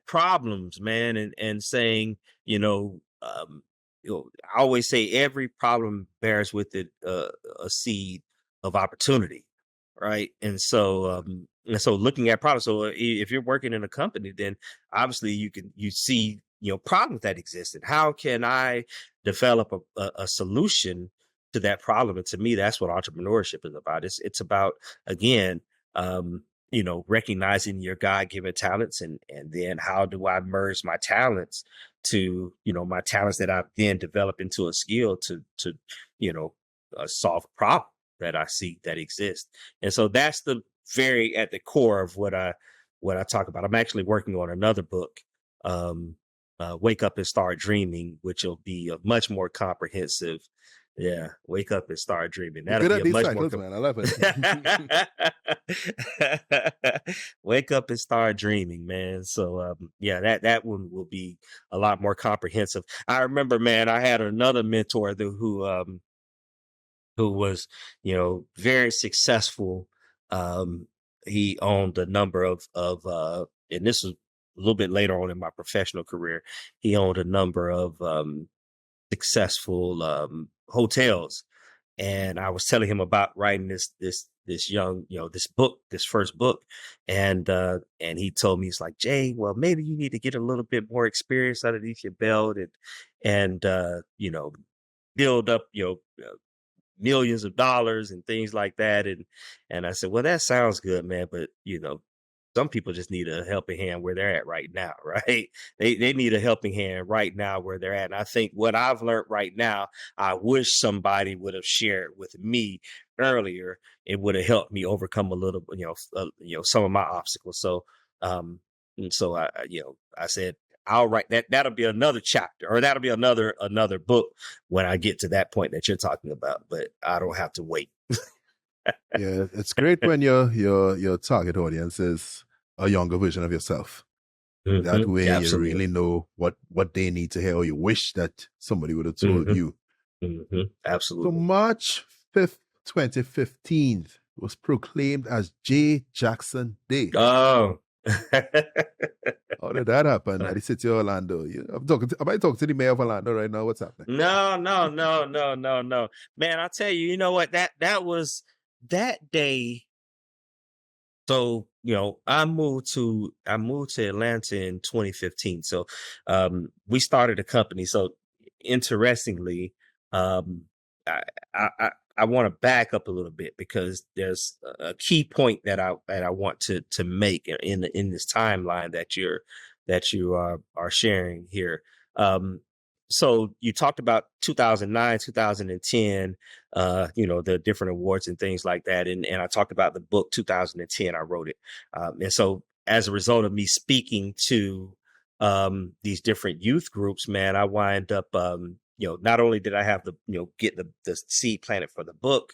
Speaker 1: problems, man, and saying, I always say every problem bears with it, a seed of opportunity, right? And so looking at problems. So if you're working in a company, then obviously you see, problems that exist, and how can I develop a solution to that problem? And to me, that's what entrepreneurship is about. It's about, again, recognizing your God-given talents, and then how do I merge my talents to, my talents that I've then developed into a skill to you know solve a problem that I see that exists. And so that's the very at the core of what I talk about. I'm actually working on another book, um Wake Up and Start Dreaming, which will be a much more comprehensive. Yeah, wake up and start dreaming.
Speaker 2: You're
Speaker 1: That'll
Speaker 2: good
Speaker 1: be
Speaker 2: at
Speaker 1: a
Speaker 2: these
Speaker 1: much more
Speaker 2: titles, man. I love it.
Speaker 1: wake up and start dreaming, man. So yeah, that one will be a lot more comprehensive. I remember, man, I had another mentor who was, very successful. He owned a number and this was a little bit later on in my professional career. He owned a number of successful hotels, and I was telling him about writing this young, this first book, and he told me, he's like, Jay, well, maybe you need to get a little bit more experience underneath your belt, and build up, millions of dollars and things like that. And I said, well, that sounds good, man, but some people just need a helping hand where they're at right now, right? They need a helping hand right now where they're at. And I think what I've learned right now, I wish somebody would have shared with me earlier. It would have helped me overcome a little, some of my obstacles. So, and so I said, I'll write that. That'll be another chapter, or that'll be another book when I get to that point that you're talking about. But I don't have to wait.
Speaker 2: Yeah, it's great when your target audience is a younger version of yourself. That way you really
Speaker 1: Absolutely.
Speaker 2: know what they need to hear, or you wish that somebody would have told you. So
Speaker 1: Absolutely.
Speaker 2: March 5th, 2015 was proclaimed as J. Jackson Day.
Speaker 1: Oh.
Speaker 2: How did that happen at the city of Orlando? Am I talking to the mayor of Orlando right now? What's happening?
Speaker 1: No, no, no, no, no, no. Man, I'll tell you, you know what? That was that day. So, I moved to Atlanta in 2015. So we started a company. So interestingly, um I I want to back up a little bit because there's a key point that I want to make in this timeline that you are sharing here. Um so you talked about 2009, 2010, the different awards and things like that. And I talked about the book 2010. I wrote it. And so as a result of me speaking to these different youth groups, man, I wind up, not only did I have get the seed planted for the book,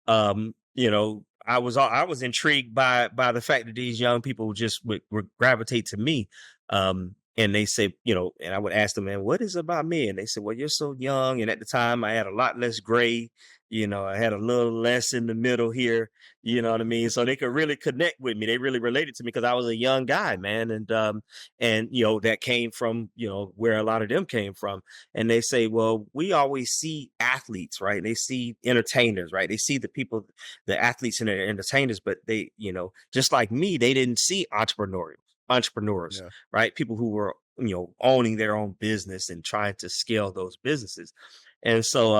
Speaker 1: I was intrigued by the fact that these young people just would gravitate to me. And they say, and I would ask them, man, what is it about me? And they said, well, you're so young. And at the time I had a lot less gray, I had a little less in the middle here, you know what I mean? So they could really connect with me. They really related to me because I was a young guy, man. And that came from, where a lot of them came from. And they say, well, we always see athletes, right? They see entertainers, right? They see the athletes and the entertainers, but they, just like me, they didn't see entrepreneurs,
Speaker 2: Yeah.
Speaker 1: right? People who were, owning their own business and trying to scale those businesses. And so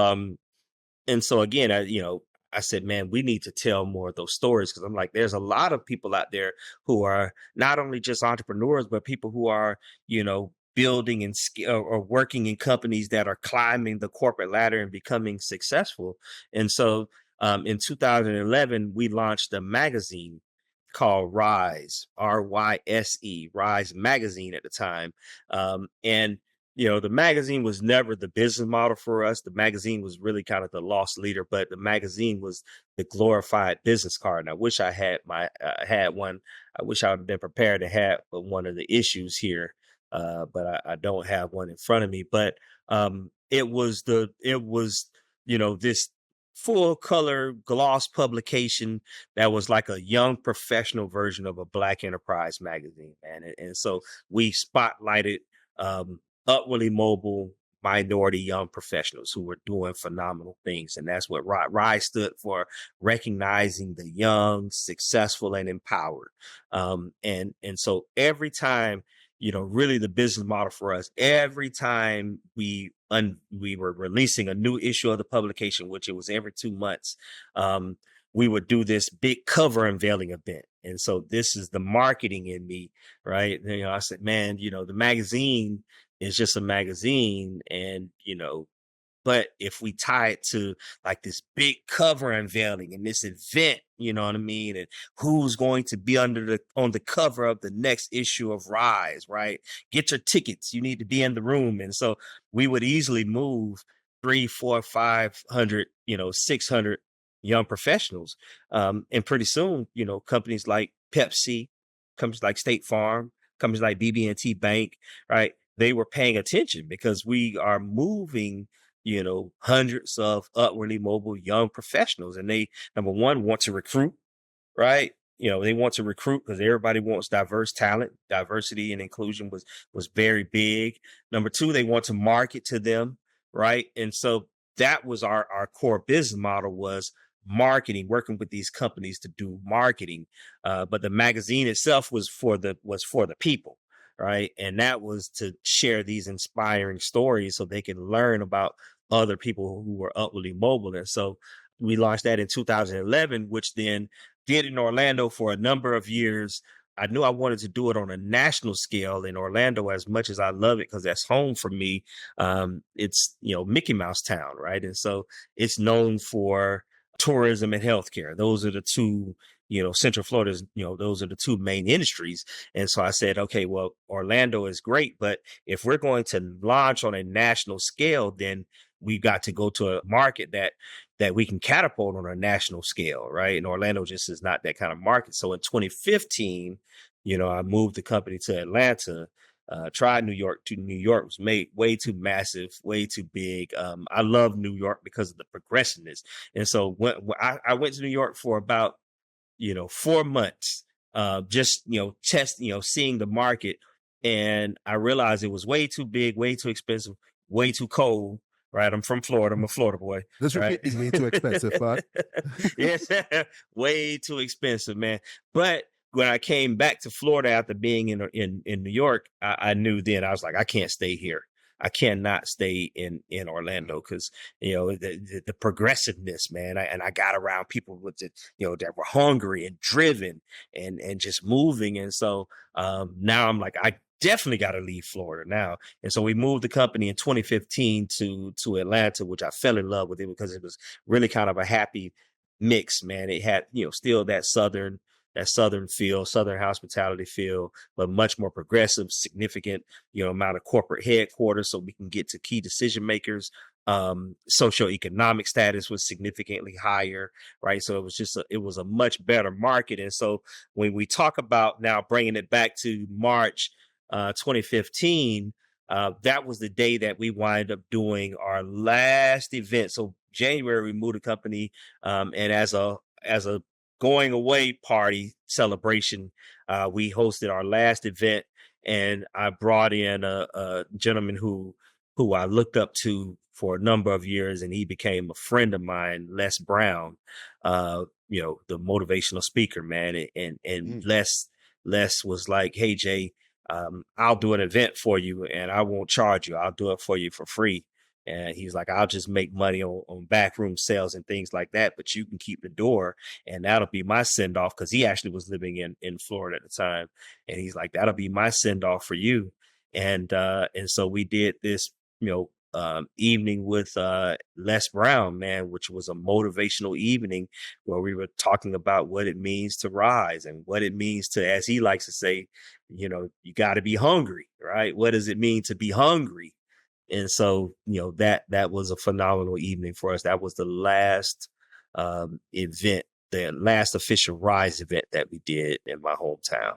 Speaker 1: again, I said, man, we need to tell more of those stories because I'm like, there's a lot of people out there who are not only just entrepreneurs, but people who are, building and or working in companies that are climbing the corporate ladder and becoming successful. And so in 2011, we launched a magazine called RYSE, RYSE, RYSE magazine at the time. And the magazine was never the business model for us. The magazine was really kind of the lost leader, but the magazine was the glorified business card. And I wish I had one. I wish I would have been prepared to have one of the issues here, but I don't have one in front of me. But it was this full color gloss publication that was like a young professional version of a Black Enterprise magazine, man. And so we spotlighted upwardly mobile minority young professionals who were doing phenomenal things. And that's what RISE stood for: recognizing the young, successful, and empowered. And so every time, really the business model for us, every time we were releasing a new issue of the publication, which it was every 2 months, we would do this big cover unveiling event. And so this is the marketing in me, right? I said, man, the magazine is just a magazine, and but if we tie it to like this big cover unveiling and this event, you know what I mean, and who's going to be on the cover of the next issue of Rise, right? Get your tickets. You need to be in the room. And so we would easily move 3, 4, 500, 600 young professionals. And pretty soon, companies like Pepsi, companies like State Farm, companies like BB&T Bank, right? They were paying attention because we are moving, hundreds of upwardly mobile young professionals. And they, number one, want to recruit, right? They want to recruit because everybody wants diverse talent. Diversity and inclusion was very big. Number two, they want to market to them, right? And so that was our core business model, was marketing, working with these companies to do marketing. But the magazine itself was for the people, right? And that was to share these inspiring stories so they can learn about other people who were upwardly mobile. And so we launched that in 2011, which then did in Orlando for a number of years. I knew I wanted to do it on a national scale in Orlando. As much as I love it, because that's home for me. It's, Mickey Mouse Town, right? And so it's known for tourism and healthcare. Those are the two, Central Florida's, those are the two main industries. And so I said, okay, well, Orlando is great, but if we're going to launch on a national scale, then we've got to go to a market that we can catapult on a national scale, right? And Orlando just is not that kind of market. So in 2015, I moved the company to Atlanta. Tried New York. New York was made way too massive, way too big. I love New York because of the progressiveness. And so when I went to New York for about 4 months, just seeing the market, and I realized it was way too big, way too expensive, way too cold. Right, I'm from Florida. I'm a Florida boy.
Speaker 2: This
Speaker 1: right?
Speaker 2: is way too expensive, but
Speaker 1: yes, way too expensive, man. But when I came back to Florida after being in New York, I knew then, I was like, I can't stay here. I cannot stay in Orlando because the progressiveness, man. And I got around people with that were hungry and driven and just moving, and so now I'm like, I definitely got to leave Florida now. And so we moved the company in 2015 to Atlanta, which I fell in love with it because it was really kind of a happy mix, man. It had still that southern feel, southern hospitality feel, but much more progressive, significant, amount of corporate headquarters so we can get to key decision makers. Socioeconomic status was significantly higher, right? So it was a much better market. And so when we talk about now bringing it back to March 2015, that was the day that we wind up doing our last event. So January, we moved the company, and as a going away party celebration, we hosted our last event, and I brought in a gentleman who I looked up to for a number of years, and he became a friend of mine, Les Brown, the motivational speaker, man. And Les was like, hey, Jay, I'll do an event for you and I won't charge you. I'll do it for you for free. And he's like, I'll just make money on backroom sales and things like that, but you can keep the door, and that'll be my send off. Cause he actually was living in Florida at the time. And he's like, that'll be my send off for you. And so we did this, evening with Les Brown, man, which was a motivational evening where we were talking about what it means to rise and what it means to, as he likes to say, you got to be hungry, right? What does it mean to be hungry? And so, that was a phenomenal evening for us. That was the last event, the last official RYSE event that we did in my hometown.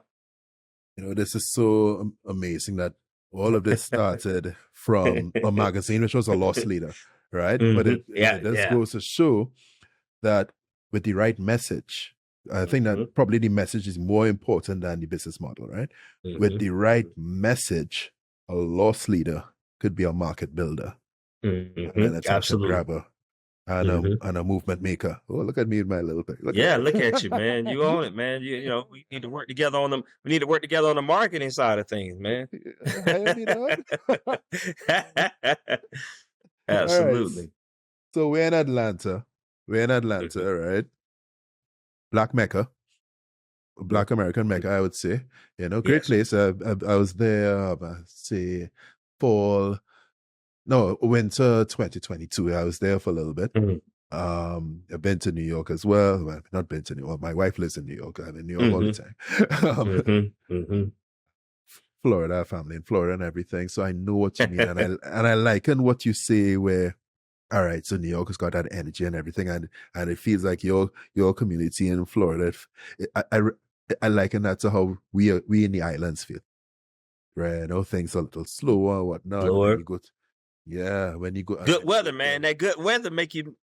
Speaker 2: This is so amazing that all of this started from a magazine, which was a loss leader, right? Mm-hmm. But it goes to show that with the right message, I think that probably the message is more important than the business model, right? Mm-hmm. With the right message, a loss leader could be a market builder, and an attention grabber, and a movement maker. Oh, look at me in my little thing.
Speaker 1: Look at you, man. You own it, man. We need to work together on them. We need to work together on the marketing side of things, man. Absolutely.
Speaker 2: Right. So we're in Atlanta, right? Black Mecca, Black American Mecca, I would say. Great place. I was there, say, winter 2022. I was there for a little bit. I've been to New York as well. Well, I've not been to New York. My wife lives in New York. I'm in New York all the time. Florida, family in Florida and everything. So I know what you mean. and I liken what you say where, all right, so New York has got that energy and everything. And it feels like your community in Florida, I liken that to how we in the islands feel. Right, things are a little slower or whatnot. When you go
Speaker 1: good weather, man. That good weather makes you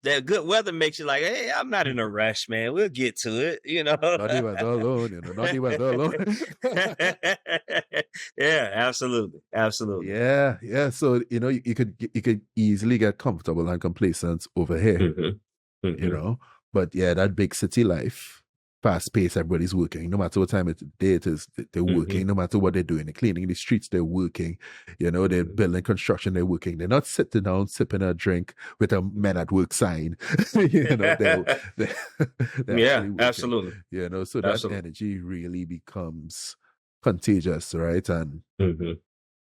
Speaker 1: like, hey, I'm not in a rush, man. We'll get to it,
Speaker 2: Not even alone, not even alone.
Speaker 1: Yeah, absolutely.
Speaker 2: Yeah. So you could easily get comfortable and complacent over here, but yeah, that big city life. fast paced, everybody's working. No matter what time of the day it is, they're
Speaker 1: Hmm.
Speaker 2: working. No matter what they're doing, they're cleaning the streets, they're working. You know, they're
Speaker 1: Hmm.
Speaker 2: building construction, they're working. They're not sitting down, sipping a drink with a men at work sign. You know, they're, they're
Speaker 1: Yeah,
Speaker 2: actually working.
Speaker 1: absolutely.
Speaker 2: You know, so that
Speaker 1: Absolutely.
Speaker 2: energy really becomes contagious, right? And,
Speaker 1: Hmm.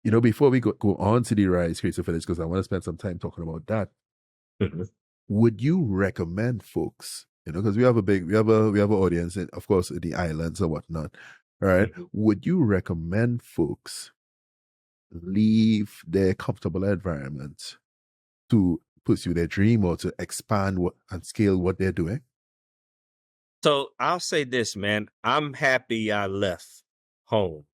Speaker 2: you know, before we go on to the RYSE Creative Village, because I want to spend some time talking about that,
Speaker 1: Hmm.
Speaker 2: would you recommend folks, you know, because we have an audience in, of course, in the islands or whatnot, all right,
Speaker 1: Hmm.
Speaker 2: would you recommend folks leave their comfortable environment to pursue their dream or to expand and scale what they're doing?
Speaker 1: So I'll say this, man. I'm happy I left home,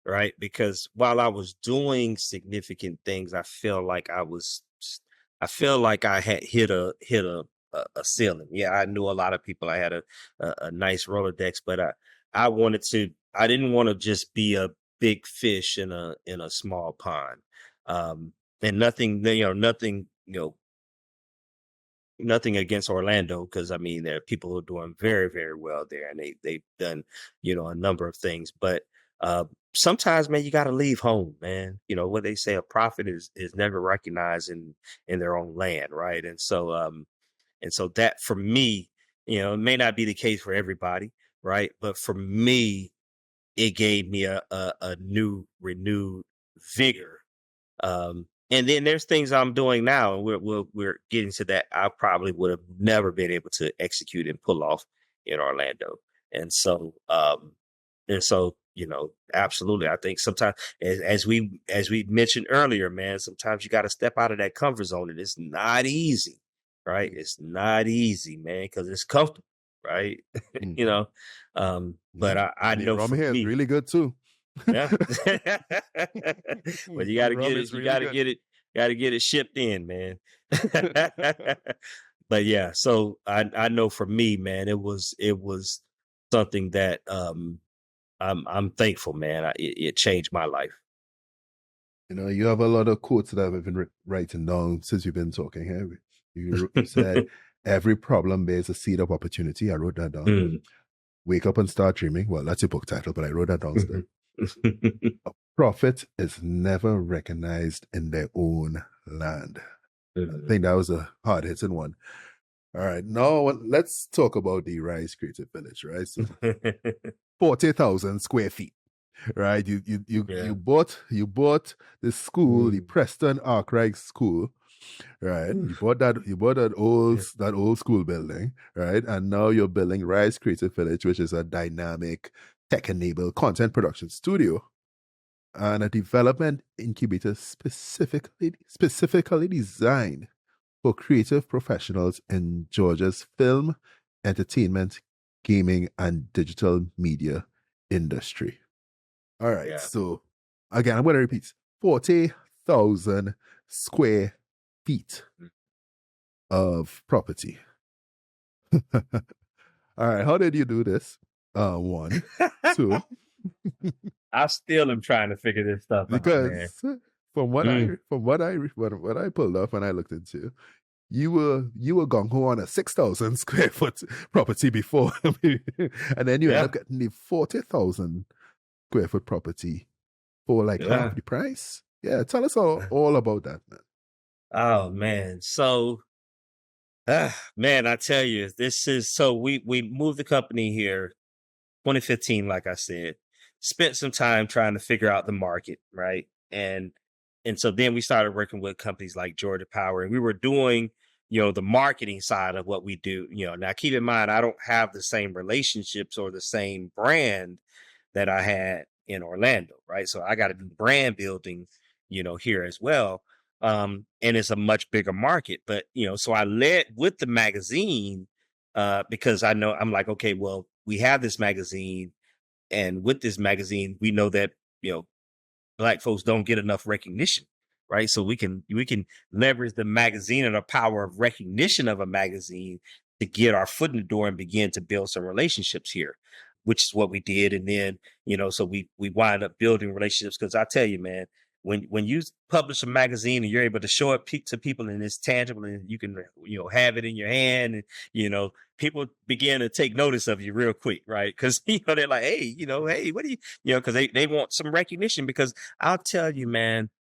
Speaker 1: right? Because while I was doing significant things, I feel like I had hit a ceiling. Yeah, I knew a lot of people. I had a nice Rolodex, but I didn't want to just be a big fish in a small pond. Um, and nothing against Orlando, because I mean there are people who are doing very, very well there, and they've done a number of things. But uh, sometimes, man, you got to leave home, man. You know what they say: a prophet is never recognized in their own land, right? And so that for me, it may not be the case for everybody, right? But for me, it gave me a new renewed vigor. And then there's things I'm doing now, and we're getting to that. I probably would have never been able to execute and pull off in Orlando. And so, absolutely, I think sometimes, as we mentioned earlier, man, sometimes you got to step out of that comfort zone, and it's not easy, right? It's not easy, man, because it's comfortable, right? you
Speaker 2: Mm-hmm.
Speaker 1: know,
Speaker 2: Yeah.
Speaker 1: but I
Speaker 2: And the
Speaker 1: know
Speaker 2: rum
Speaker 1: for
Speaker 2: here is
Speaker 1: me,
Speaker 2: really good too.
Speaker 1: yeah. But you
Speaker 2: The
Speaker 1: gotta
Speaker 2: rum
Speaker 1: get it,
Speaker 2: is
Speaker 1: you
Speaker 2: really
Speaker 1: gotta
Speaker 2: good.
Speaker 1: get it, gotta get it shipped in, man. But yeah, so I know for me, man, it was something that I'm thankful, man. It changed my life.
Speaker 2: You know, you have a lot of quotes that I've been writing down since you've been talking here. You said every problem bears a seed of opportunity. I wrote that down.
Speaker 1: Mm.
Speaker 2: Wake up and start dreaming. Well, that's your book title, but I wrote that down still.
Speaker 1: Mhm.
Speaker 2: A prophet is never recognized in their own land. I
Speaker 1: Mhm.
Speaker 2: think that was a hard hitting one. All right, now let's talk about the RYSE Creative Village, right? So 40,000 square feet, right?
Speaker 1: Yeah.
Speaker 2: You bought the school, the
Speaker 1: Mm.
Speaker 2: Preston Arkwright School, right?
Speaker 1: Oof.
Speaker 2: You bought that old school building, right? And now you're building RYSE Creative Village, which is a dynamic tech-enabled content production studio and a development incubator specifically designed for creative professionals in Georgia's film, entertainment, gaming, and digital media industry. All right,
Speaker 1: Yeah.
Speaker 2: so again, I'm going to repeat 40,000 square feet of property. All right, how did you do this? One, two,
Speaker 1: I still am trying to figure this stuff out, man.
Speaker 2: because from what I
Speaker 1: Mm.
Speaker 2: what I pulled up and I looked into, you were gung ho on a 6,000 square foot property before, and then you end
Speaker 1: Yeah.
Speaker 2: up getting the 40,000 square foot property for like half
Speaker 1: Yeah.
Speaker 2: the price. Yeah, tell us all about that, man.
Speaker 1: Oh man. So man, I tell you, this is so we moved the company here 2015, like I said, spent some time trying to figure out the market, right? And so then we started working with companies like Georgia Power, and we were doing, the marketing side of what we do. Now keep in mind, I don't have the same relationships or the same brand that I had in Orlando, right? So I got to do brand building, here as well. And it's a much bigger market. But, so I led with the magazine because I know I'm like, okay, well, we have this magazine, and with this magazine, we know that, Black folks don't get enough recognition, right? So we can leverage the magazine and the power of recognition of a magazine to get our foot in the door and begin to build some relationships here, which is what we did. And then, so we wind up building relationships, because I tell you, man, when you publish a magazine and you're able to show it to people and it's tangible and you can have it in your hand, and people begin to take notice of you real quick, right? Because they're like, hey, hey, what do because they want some recognition. Because I'll tell you, man,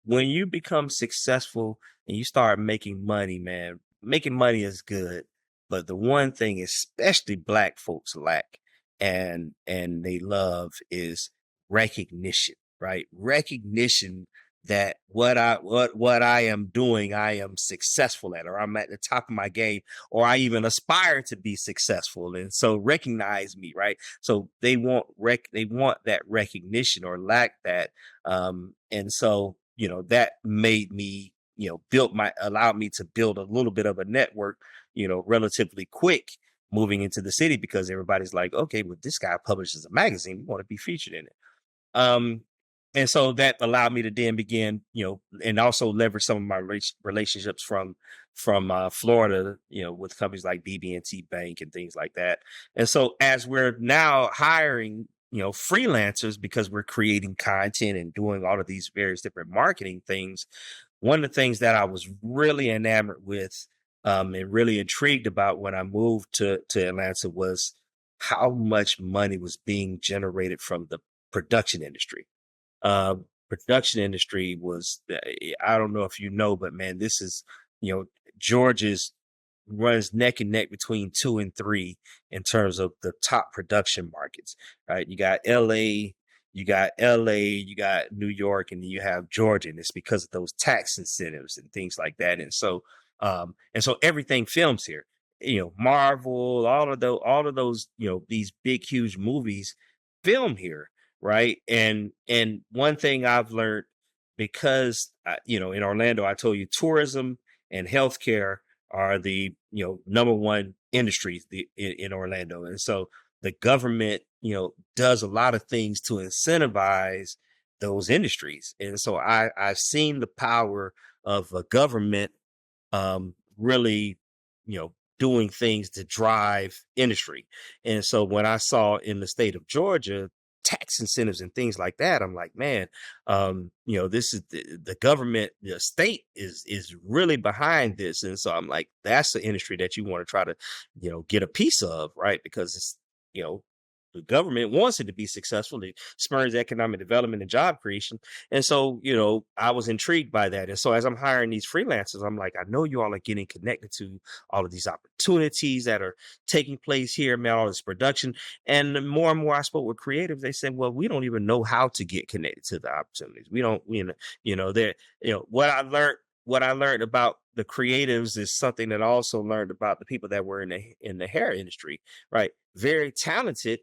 Speaker 1: when you become successful and you start making money, man, making money is good. But the one thing, especially Black folks lack and they love, is recognition, right? Recognition that what I am doing, I am successful at, or I'm at the top of my game, or I even aspire to be successful. And so recognize me, right? So they want that recognition or lack that. And so, that made me, allowed me to build a little bit of a network, relatively quick moving into the city, because everybody's like, okay, well, this guy publishes a magazine, we want to be featured in it. Um, and so that allowed me to then begin, and also leverage some of my relationships from Florida, with companies like BB&T Bank and things like that. And so as we're now hiring, freelancers, because we're creating content and doing all of these various different marketing things, one of the things that I was really enamored with, and really intrigued about when I moved to Atlanta, was how much money was being generated from the production industry. Uh, Production industry was, I don't know if you know, but man, this is, Georgia's runs neck and neck between 2 and 3 in terms of the top production markets, right? You got LA, you got New York, and then you have Georgia. And it's because of those tax incentives and things like that. And so everything films here, Marvel, all of those, these big, huge movies film here. Right. And one thing I've learned, because, in Orlando, I told you tourism and healthcare are the, number one industries in Orlando. And so the government, does a lot of things to incentivize those industries. And so I've seen the power of a government, really, doing things to drive industry. And so when I saw in the state of Georgia tax incentives and things like that, I'm like, man, this is the government, the state is really behind this. And so I'm like, that's the industry that you want to try to, get a piece of, right? Because it's, the government wants it to be successful. It spurs economic development and job creation. And so, I was intrigued by that. And so as I'm hiring these freelancers, I'm like, I know you all are getting connected to all of these opportunities that are taking place here, man, all this production. And the more and more I spoke with creatives, they said, well, we don't even know how to get connected to the opportunities. We don't, they're, what I learned about the creatives is something that I also learned about the people that were in the hair industry, right? Very talented,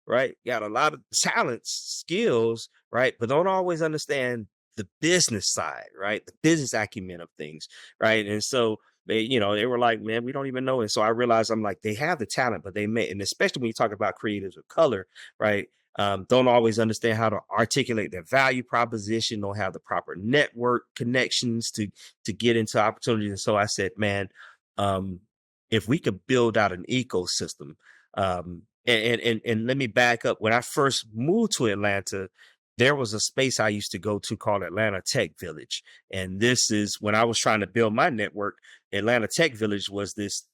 Speaker 1: right? Got a lot of talents, skills, right? But don't always understand the business side, right? The business acumen of things, right? And so they were like, man, we don't even know. And so I realized, I'm like, they have the talent, but they may, and especially when you talk about creatives of color, right? Don't always understand how to articulate their value proposition, don't have the proper network connections to get into opportunities. And so I said, man, if we could build out an ecosystem, and let me back up. When I first moved to Atlanta, there was a space I used to go to called Atlanta Tech Village. And this is when I was trying to build my network. Atlanta Tech Village was this,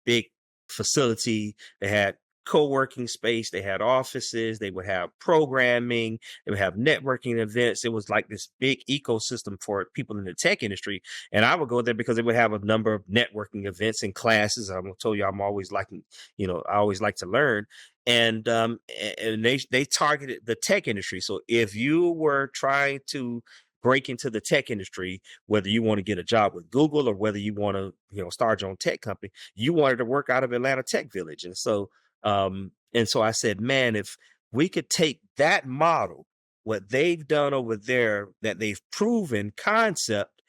Speaker 1: big facility. They had co-working space, they had offices, they would have programming, they would have networking events. It was like this big ecosystem for people in the tech industry. And I would go there because it would have a number of networking events and classes. I'm gonna tell you, I'm always liking, I always like to learn. And they targeted the tech industry. So if you were trying to break into the tech industry, whether you want to get a job with Google or whether you want to, start your own tech company, you wanted to work out of Atlanta Tech Village. And so I said, man, if we could take that model, what they've done over there, that they've proven concept,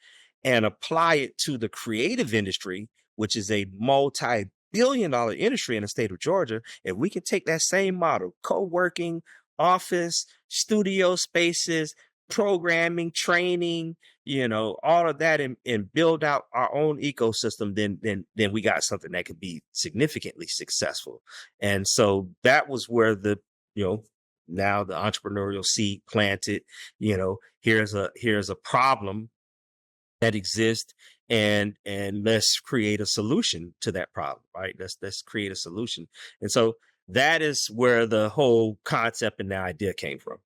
Speaker 1: and apply it to the creative industry, which is a multi-billion-dollar industry in the state of Georgia, if we can take that same model, co-working, office, studio spaces, programming, training, all of that, and build out our own ecosystem, then we got something that could be significantly successful. And so that was where the, now the entrepreneurial seed planted. Here's a problem that exists, and let's create a solution to that problem, right? Let's create a solution. And so that is where the whole concept and the idea came from.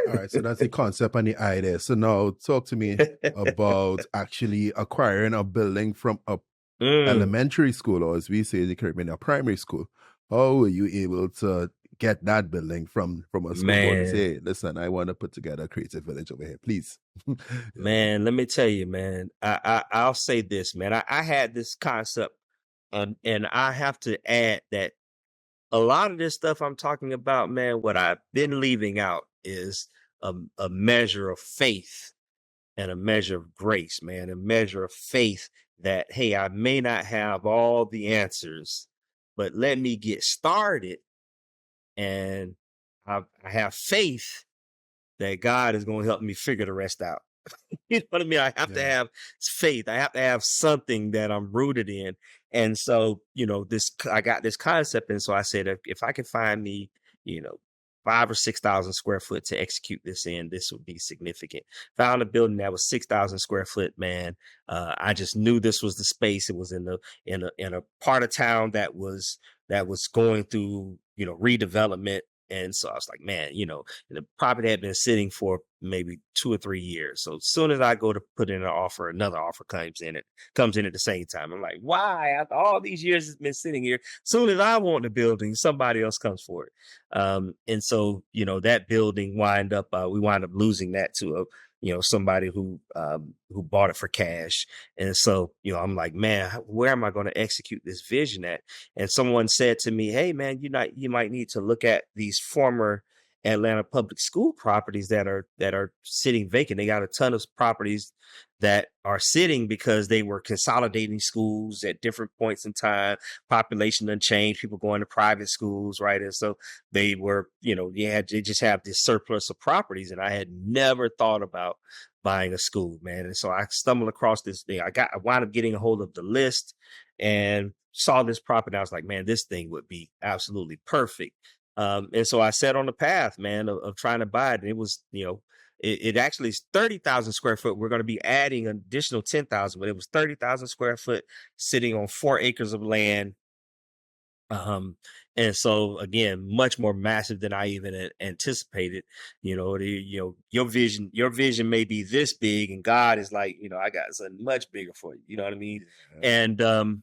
Speaker 2: All right, so that's the concept and the idea. So now talk to me about actually acquiring a building from a elementary school, or as we say in the Caribbean, a primary school. How were you able to get that building from a school board and say, listen, I want to put together a creative village over here, please?
Speaker 1: Man, let me tell you, man, I'll say this, man. I had this concept, and I have to add that a lot of this stuff I'm talking about, man, what I've been leaving out is a measure of faith and a measure of grace, man, a measure of faith that, hey, I may not have all the answers, but let me get started. And I have faith that God is going to help me figure the rest out. You know what I mean? I have to have faith. I have to have something that I'm rooted in. And so, I got this concept. And so I said, if I could find me, 5 or 6,000 square foot to execute this in, this would be significant. Found a building that was 6,000 square foot, man. I just knew this was the space. It was in a part of town that was going through, redevelopment. And so I was like, man, the property had been sitting for maybe 2 or 3 years. So as soon as I go to put in an offer, another offer comes in at the same time. I'm like, why? After all these years it's been sitting here, as soon as I want the building, somebody else comes for it. And so, that building we wind up losing that to somebody who bought it for cash. And so, I'm like, man, where am I going to execute this vision at? And someone said to me, hey, man, you might need to look at these former Atlanta public school properties that are sitting vacant. They got a ton of properties that are sitting because they were consolidating schools at different points in time. Population unchanged, people going to private schools, right? And so they were, they just have this surplus of properties. And I had never thought about buying a school, man. And so I stumbled across this thing. I wound up getting a hold of the list and saw this property. I was like, man, this thing would be absolutely perfect. And so I set on the path, man, of trying to buy it. And it was, it actually is 30,000 square foot. We're going to be adding an additional 10,000, but it was 30,000 square foot sitting on 4 acres of land. And so again, much more massive than I even anticipated. Your vision may be this big, and God is like, I got something much bigger for you. You know what I mean? Yeah. And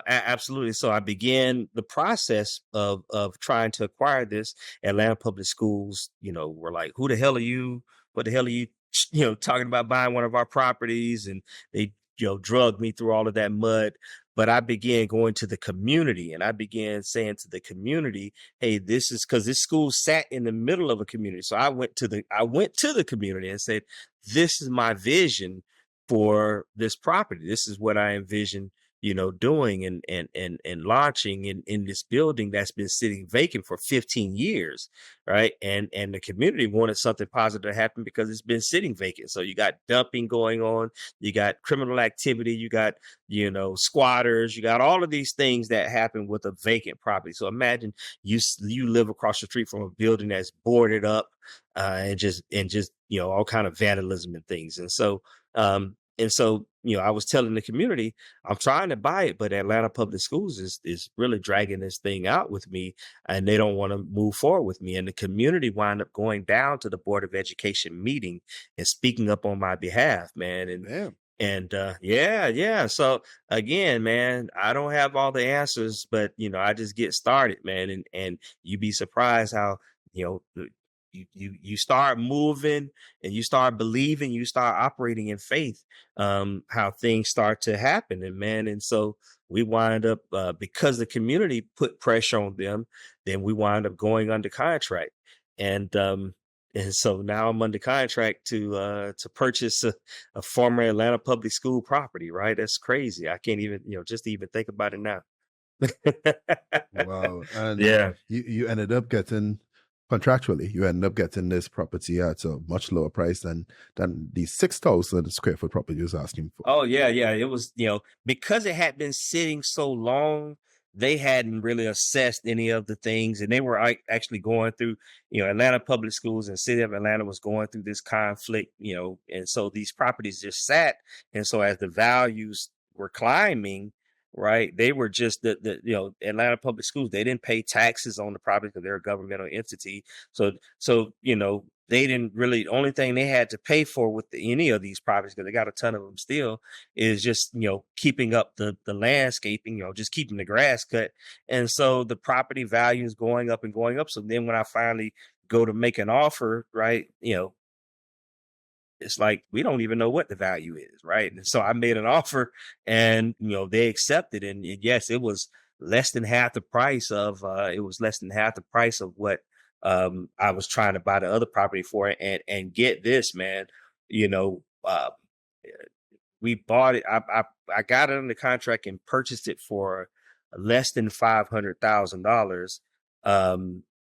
Speaker 1: absolutely. So I began the process of trying to acquire this. Atlanta Public Schools, were like, who the hell are you? What the hell are you, talking about buying one of our properties? And they, drugged me through all of that mud. But I began going to the community, and I began saying to the community, hey, this is because this school sat in the middle of a community. So I went to the community and said, this is my vision for this property. This is what I envision doing and launching in this building that's been sitting vacant for 15 years. Right. And the community wanted something positive to happen because it's been sitting vacant. So you got dumping going on, you got criminal activity, you got, squatters, you got all of these things that happen with a vacant property. So imagine you live across the street from a building that's boarded up, and just, all kind of vandalism and things. And so, I was telling the community, I'm trying to buy it, but Atlanta Public Schools is really dragging this thing out with me, and they don't want to move forward with me. And the community wound up going down to the Board of Education meeting and speaking up on my behalf, man. And So again, man, I don't have all the answers, but I just get started, man. And you'd be surprised how, you start moving and you start believing, you start operating in faith, how things start to happen. And so we wind up, because the community put pressure on them, then we wind up going under contract. And so now I'm under contract to purchase a former Atlanta public school property, right? That's crazy. I can't even, just even think about it now.
Speaker 2: Wow. And you ended up getting contractually, you end up getting this property at a much lower price than the 6,000 square foot property you was asking for.
Speaker 1: Oh yeah. It was, because it had been sitting so long, they hadn't really assessed any of the things, and they were actually going through, Atlanta public schools and city of Atlanta was going through this conflict, and so these properties just sat. And so as the values were climbing, right, they were just Atlanta public schools, they didn't pay taxes on the property because they're a governmental entity. So they didn't really, only thing they had to pay for with any of these properties, because they got a ton of them still, is just keeping up the landscaping, just keeping the grass cut. And so the property value is going up and going up. So then when I finally go to make an offer, right, it's like we don't even know what the value is, right? And so I made an offer, and they accepted, and yes, it was less than half the price of what I was trying to buy the other property for. And get this, man, you know uh, we bought it. I got it under contract and purchased it for less than $500,000.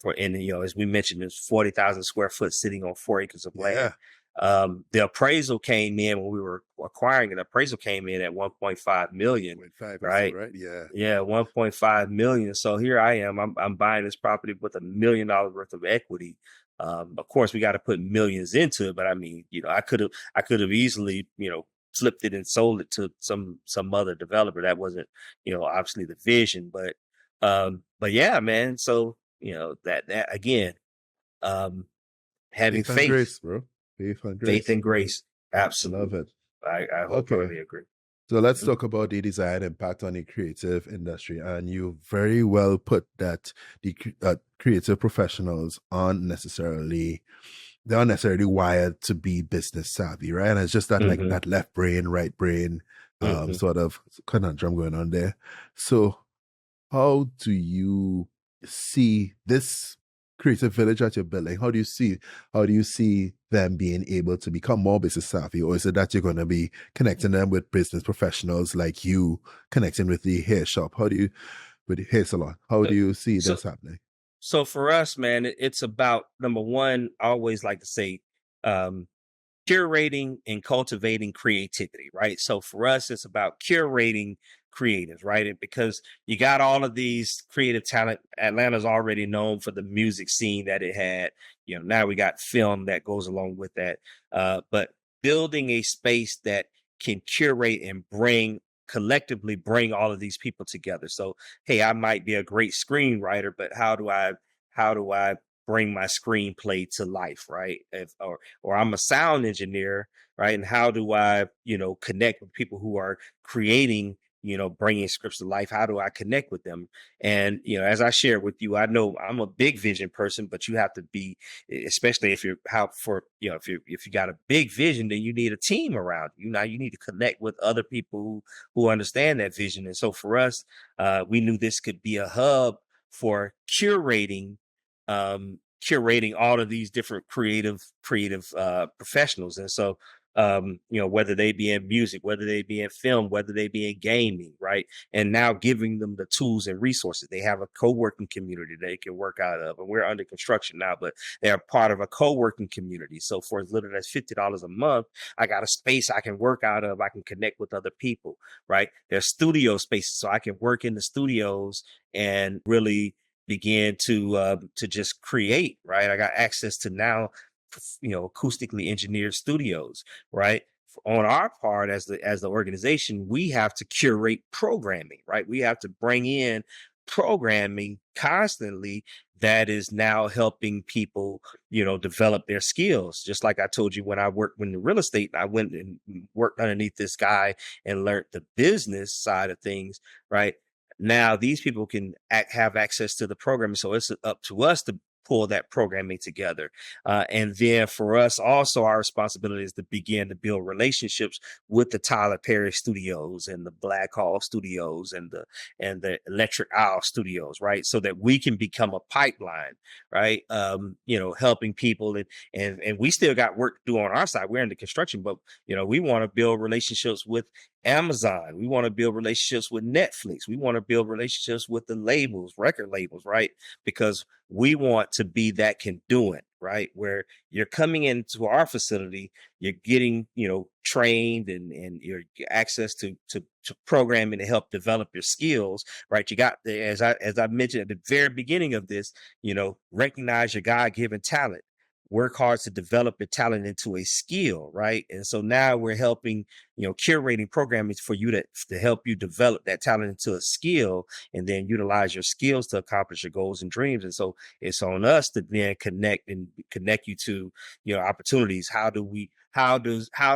Speaker 1: For, and as we mentioned, it's 40,000 square foot sitting on 4 acres of land. The appraisal came in when we were acquiring it. The appraisal came in at 1.5 million,
Speaker 2: 0.5,
Speaker 1: right?
Speaker 2: right? Yeah.
Speaker 1: Yeah, 1.5 million. So here I am. I'm buying this property with $1 million worth of equity. Of course, we got to put millions into it, but I mean, I could have easily, flipped it and sold it to some other developer. That wasn't, obviously the vision, but yeah, man. So, that again, um, having
Speaker 2: Faith and
Speaker 1: faith,
Speaker 2: grace, bro. Faith and
Speaker 1: faith
Speaker 2: grace.
Speaker 1: and grace.
Speaker 2: Love
Speaker 1: Absolutely.
Speaker 2: it.
Speaker 1: I
Speaker 2: Okay.
Speaker 1: wholeheartedly agree.
Speaker 2: So let's talk about the desired impact on the creative industry. And you very well put that the creative professionals they're not necessarily wired to be business savvy, right? And it's just that like that left brain, right brain sort of conundrum going on there. So how do you see this creative village that you're building? How do you see them being able to become more business savvy? Or is it that you're going to be connecting them with business professionals like you connecting with the hair shop? With the hair salon? How do you see this happening?
Speaker 1: So for us, man, it's about, number one, I always like to say, curating and cultivating creativity, right? So for us, it's about curating creatives, right? Because you got all of these creative talent. Atlanta's already known for the music scene that it had. Now we got film that goes along with that. But building a space that can curate and collectively bring all of these people together. So, hey, I might be a great screenwriter, but how do I bring my screenplay to life, right? Or I'm a sound engineer, right? And how do I, connect with people who are creating, bringing scripts to life? How do I connect with them? And, as I shared with you, I know I'm a big vision person, but you have to be, especially if if you got a big vision, then you need a team around you. Now you need to connect with other people who understand that vision. And so for us, we knew this could be a hub for curating all of these different creative professionals. And so whether they be in music, whether they be in film, whether they be in gaming, right? And now giving them the tools and resources. They have a co-working community they can work out of, and we're under construction now, but they're part of a co-working community. So for as little as $50 a month, I got a space I can work out of. I can connect with other people, right? There's studio spaces, so I can work in the studios and really begin to just create, right? I got access to now, acoustically engineered studios, right? On our part, as the organization, we have to curate programming, right? We have to bring in programming constantly that is now helping people, develop their skills. Just like I told you, when I worked in real estate, I went and worked underneath this guy and learned the business side of things, right? Now these people can have access to the programming, so it's up to us to pull that programming together. And then for us, also our responsibility is to begin to build relationships with the Tyler Perry studios and the Black Hall studios and the Electric Owl studios, right? So that we can become a pipeline, right? Helping people, and we still got work to do on our side. We're in the construction, but we want to build relationships with Amazon. We want to build relationships with Netflix. We want to build relationships with the labels, record labels, right? Because we want to be that conduit, right? Where you're coming into our facility, you're getting, trained and your access to programming to help develop your skills, right? You got the, as I mentioned at the very beginning of this, recognize your God-given talent. Work hard to develop your talent into a skill, right? And so now we're helping, curating programming for you to help you develop that talent into a skill, and then utilize your skills to accomplish your goals and dreams. And so it's on us to then connect you to opportunities. How does a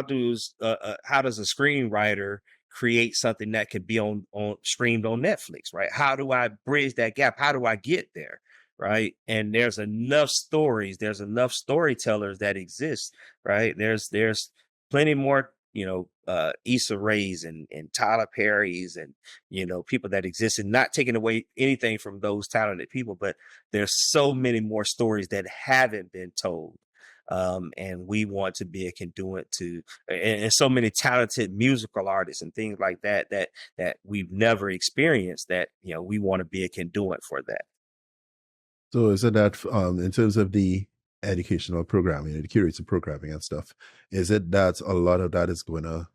Speaker 1: screenwriter create something that could be on streamed on Netflix, right? How do I bridge that gap? How do I get there? Right. And there's enough stories, there's enough storytellers that exist, right? There's plenty more, Issa Rae's and Tyler Perry's and people that exist, and not taking away anything from those talented people, but there's so many more stories that haven't been told. And we want to be a conduit to, and so many talented musical artists and things like that we've never experienced, that we want to be a conduit for that.
Speaker 2: So is it that in terms of the educational programming, the curated programming and stuff, is it that a lot of that is going to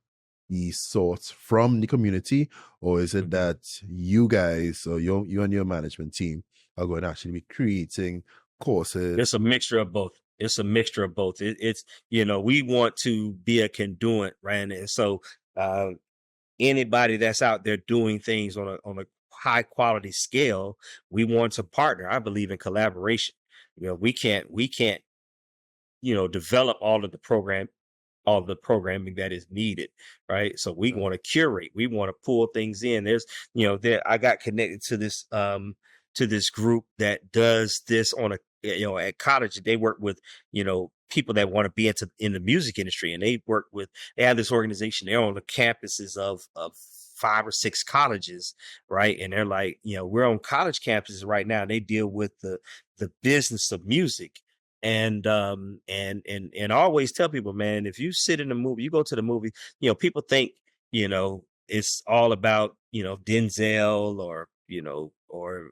Speaker 2: be sourced from the community, or is it that you guys, or you and your management team, are going to actually be creating courses?
Speaker 1: It's a mixture of both. It's a mixture of both. It's we want to be a conduit, right? And so anybody that's out there doing things on a high quality scale, we want to partner. I believe in collaboration. We can't develop all of the programming that is needed, right? So we want to curate, we want to pull things in. There's, I got connected to this group that does this on a, at college. They work with, people that want to be in the music industry, and they have this organization. They're on the campuses of 5 or 6 colleges, right? And they're like, we're on college campuses right now, and they deal with the business of music. And I always tell people, man, if you sit in a movie, you go to the movie, people think, it's all about, Denzel or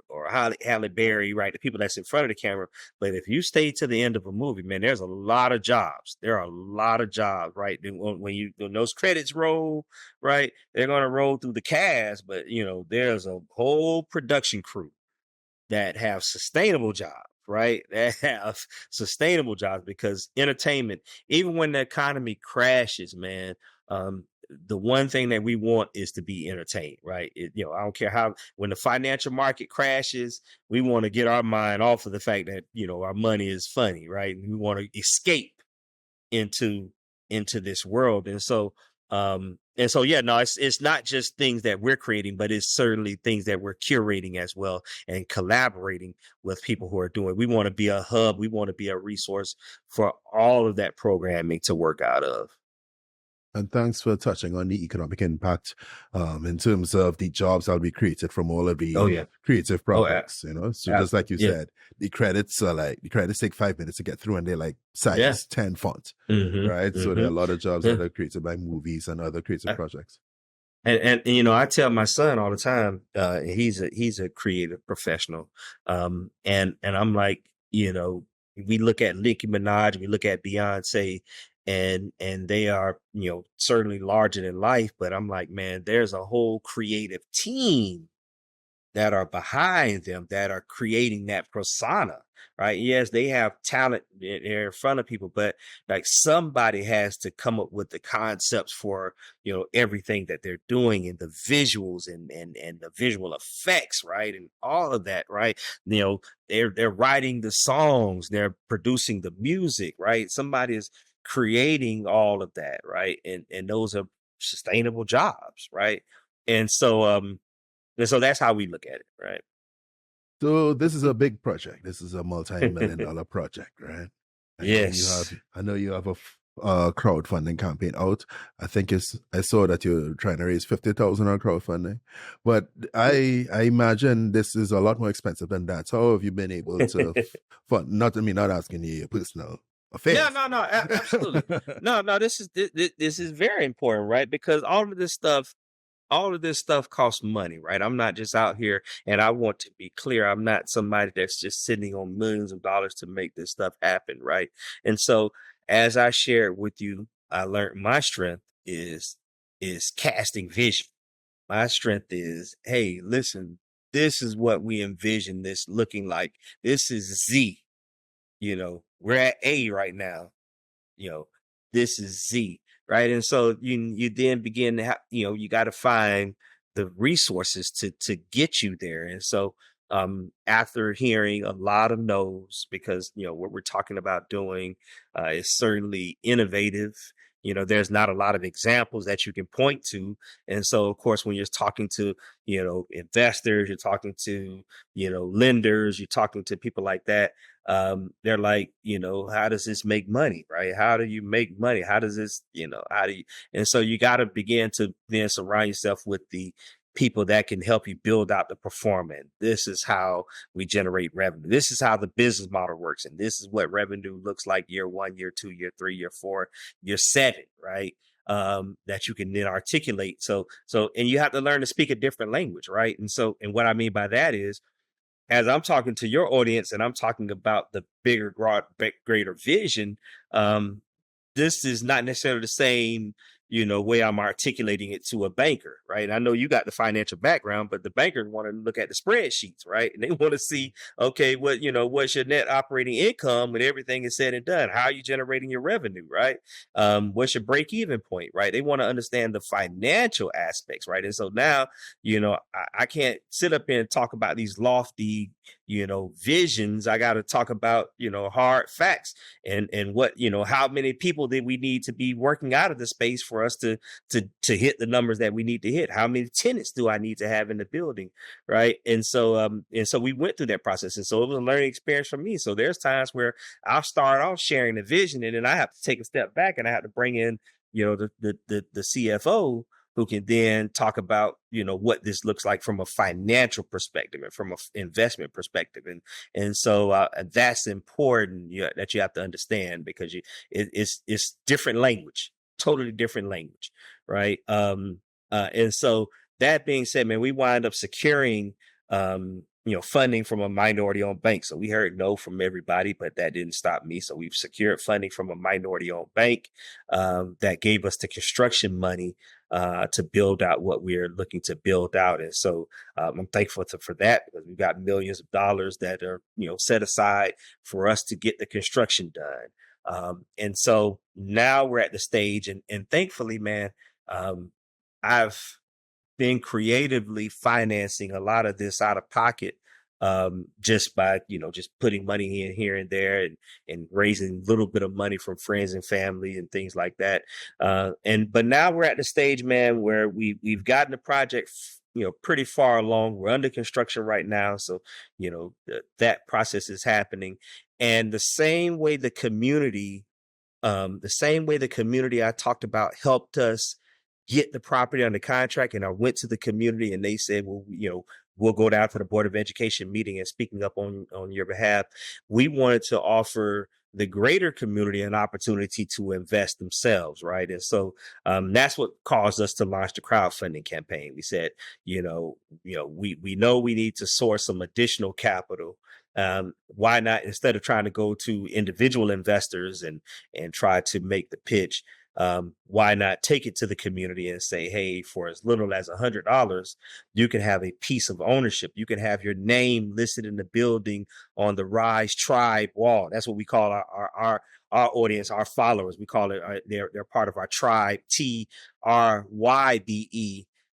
Speaker 1: Halle Berry, right? The people that's in front of the camera. But if you stay to the end of a movie, man, there's a lot of jobs. There are a lot of jobs, right? When those credits roll, right, they're going to roll through the cast, but there's a whole production crew that have sustainable jobs, right? That have sustainable jobs, because entertainment, even when the economy crashes, man, the one thing that we want is to be entertained, right? I don't care how, when the financial market crashes, we want to get our mind off of the fact that, our money is funny, right? We want to escape into this world. And so yeah, no, it's not just things that we're creating, but it's certainly things that we're curating as well, and collaborating with people who are doing. We want to be a hub, we want to be a resource for all of that programming to work out of.
Speaker 2: And thanks for touching on the economic impact in terms of the jobs that will be created from all of
Speaker 1: Oh
Speaker 2: the
Speaker 1: yeah.
Speaker 2: creative
Speaker 1: Oh,
Speaker 2: projects. So just like you
Speaker 1: yeah.
Speaker 2: said, the credits take 5 minutes to get through, and they're like
Speaker 1: Yeah.
Speaker 2: size 10 font,
Speaker 1: Mm-hmm.
Speaker 2: right? So there are a lot of jobs
Speaker 1: Yeah.
Speaker 2: that are created by movies and other creative projects.
Speaker 1: And I tell my son all the time, he's a creative professional. And I'm like, we look at Nicki Minaj, we look at Beyonce, and they are, certainly larger than life, but I'm like, man, there's a whole creative team that are behind them, that are creating that persona, right? Yes, they have talent, they're in front of people, but like, somebody has to come up with the concepts for, everything that they're doing, and the visuals and the visual effects, right? And all of that, right? They're writing the songs, they're producing the music, right? Somebody is creating all of that, right? And those are sustainable jobs, right? And so that's how we look at it, right?
Speaker 2: So this is a big project. This is a multi-million-dollar project, right?
Speaker 1: Yes.
Speaker 2: I know you have a crowdfunding campaign out. I saw that you're trying to raise 50,000 on crowdfunding, but I imagine this is a lot more expensive than that. So how have you been able to fund? Not asking you your personal affairs.
Speaker 1: Yeah, no, absolutely. No, this is very important, right? Because all of this stuff, all of this stuff costs money, right? I'm not just out here, and I want to be clear, I'm not somebody that's just sitting on millions of dollars to make this stuff happen, right? And so as I shared with you, I learned my strength is casting vision. My strength is, hey, listen, this is what we envision this looking like. This is Z. We're at A right now. you know, this is Z, right? And so you then begin to have, you got to find the resources to get you there. And so after hearing a lot of no's, because what we're talking about doing is certainly innovative. There's not a lot of examples that you can point to. And so of course, when you're talking to investors, you're talking to lenders, you're talking to people like that, they're like, how does this make money, right? How do you make money? How does this, how do you, and so you got to begin to then surround yourself with the people that can help you build out the performance. This is how we generate revenue. This is how the business model works. And this is what revenue looks like year 1, year 2, year 3, year 4, year 7, right? That you can then articulate. And you have to learn to speak a different language, right? And what I mean by that is, as I'm talking to your audience and I'm talking about the bigger, greater vision, this is not necessarily the same, way I'm articulating it to a banker, right? I know you got the financial background, but the bankers want to look at the spreadsheets, right? And they want to see, okay, what's your net operating income when everything is said and done? How are you generating your revenue, right? What's your break even point, right? They want to understand the financial aspects, right? And so now, I can't sit up here and talk about these lofty, visions. I got to talk about, hard facts and what, how many people that we need to be working out of the space for us to hit the numbers that we need to hit. How many tenants do I need to have in the building, right? And so we went through that process, and so it was a learning experience for me. So there's times where I'll start off sharing the vision, and then I have to take a step back and I have to bring in the CFO, who can then talk about what this looks like from a financial perspective and from an investment perspective. And so that's important, that you have to understand, because it's different language, totally different language, right? And so that being said, man, we wind up securing funding from a minority-owned bank. So we heard no from everybody, but that didn't stop me. So we've secured funding from a minority-owned bank that gave us the construction money to build out what we're looking to build out. And so I'm thankful for that, because we've got millions of dollars that are, set aside for us to get the construction done. And so now we're at the stage, and thankfully, man, I've been creatively financing a lot of this out of pocket, just by just putting money in here and there, and raising a little bit of money from friends and family and things like that. But now we're at the stage, man, where we've gotten the project pretty far along. We're under construction right now, so that process is happening. And the same way the community I talked about helped us get the property under contract, and I went to the community and they said, well, we'll go down to the Board of Education meeting and speaking up on your behalf. We wanted to offer the greater community an opportunity to invest themselves, right? And so that's what caused us to launch the crowdfunding campaign. We said, we know we need to source some additional capital. Why not, instead of trying to go to individual investors and try to make the pitch, why not take it to the community and say, hey, for as little as $100, you can have a piece of ownership. You can have your name listed in the building on the RYSE Tribe wall. That's what we call our audience, our followers. We call it, they're part of our tribe, TRYBE.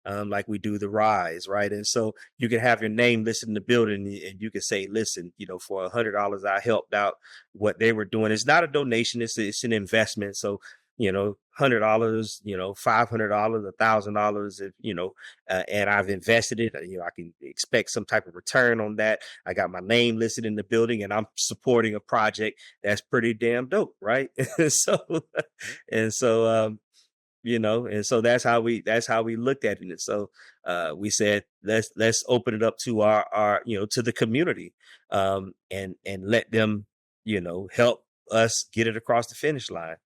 Speaker 1: Like we do the RYSE, right? And so you can have your name listed in the building, and you can say, listen, for $100, I helped out what they were doing. It's not a donation, it's an investment. So $100, $500, $1,000, and I've invested it. I can expect some type of return on that. I got my name listed in the building, and I'm supporting a project that's pretty damn dope, right? And so that's how we looked at it. And so we said, let's open it up to our to the community, and let them help us get it across the finish line.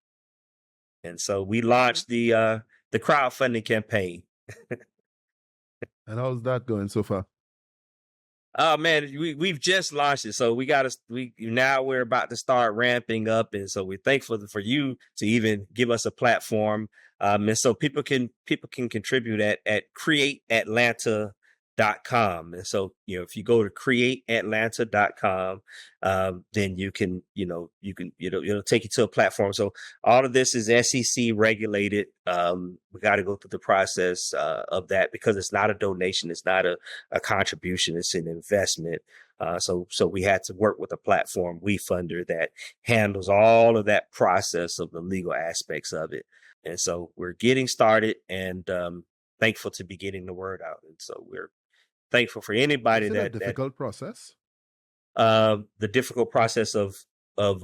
Speaker 1: And so we launched the crowdfunding campaign.
Speaker 2: And how's that going so far?
Speaker 1: Oh man, we've just launched it, so we now we're about to start ramping up, and so we're thankful for you to even give us a platform, and so people can contribute at createatlanta.com, and so if you go to createatlanta.com, then you can it'll take you to a platform. So all of this is SEC regulated. We got to go through the process of that because it's not a donation, it's not a contribution, it's an investment. So we had to work with a platform, WeFunder, that handles all of that process of the legal aspects of it. And so we're getting started, and thankful to be getting the word out. And so we're thankful for anybody
Speaker 2: Is it a
Speaker 1: that
Speaker 2: difficult process
Speaker 1: the difficult process of
Speaker 2: of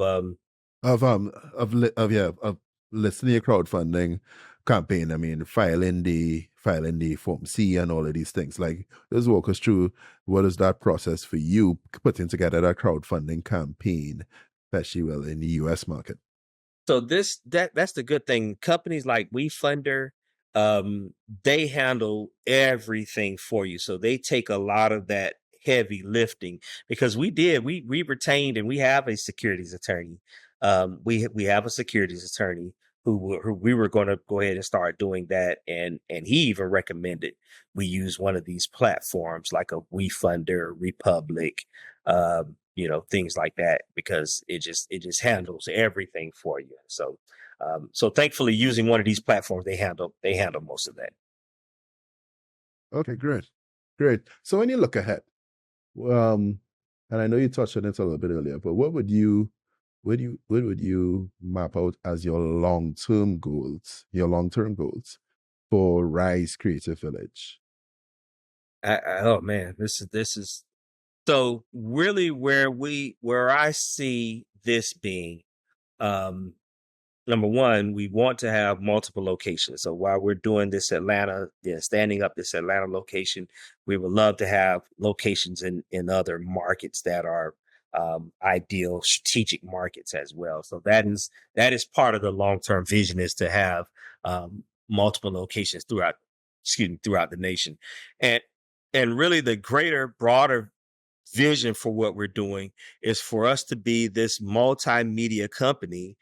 Speaker 2: listening to crowdfunding campaign? I mean, filing the Form C and all of these things. Like, just walk us through what is that process for you putting together that crowdfunding campaign, especially well in the US market.
Speaker 1: So that's the good thing. Companies like WeFunder, they handle everything for you. So they take a lot of that heavy lifting because we retained, and we have a securities attorney. We have a securities attorney who we were going to go ahead and start doing that, and he even recommended we use one of these platforms like a WeFunder, Republic, things like that, because it just handles everything for you. So thankfully, using one of these platforms, they handle most of that.
Speaker 2: Okay, great. Great. So when you look ahead, and I know you touched on it a little bit earlier, but what would you map out as your long-term goals, for RYSE Creative Village?
Speaker 1: Oh man, this is so really where I see this being. Um, Number one, we want to have multiple locations. So while we're doing this standing up this Atlanta location, we would love to have locations in other markets that are ideal strategic markets as well. So that is part of the long-term vision, is to have multiple locations throughout the nation. And and really the greater, broader vision for what we're doing is for us to be this multimedia company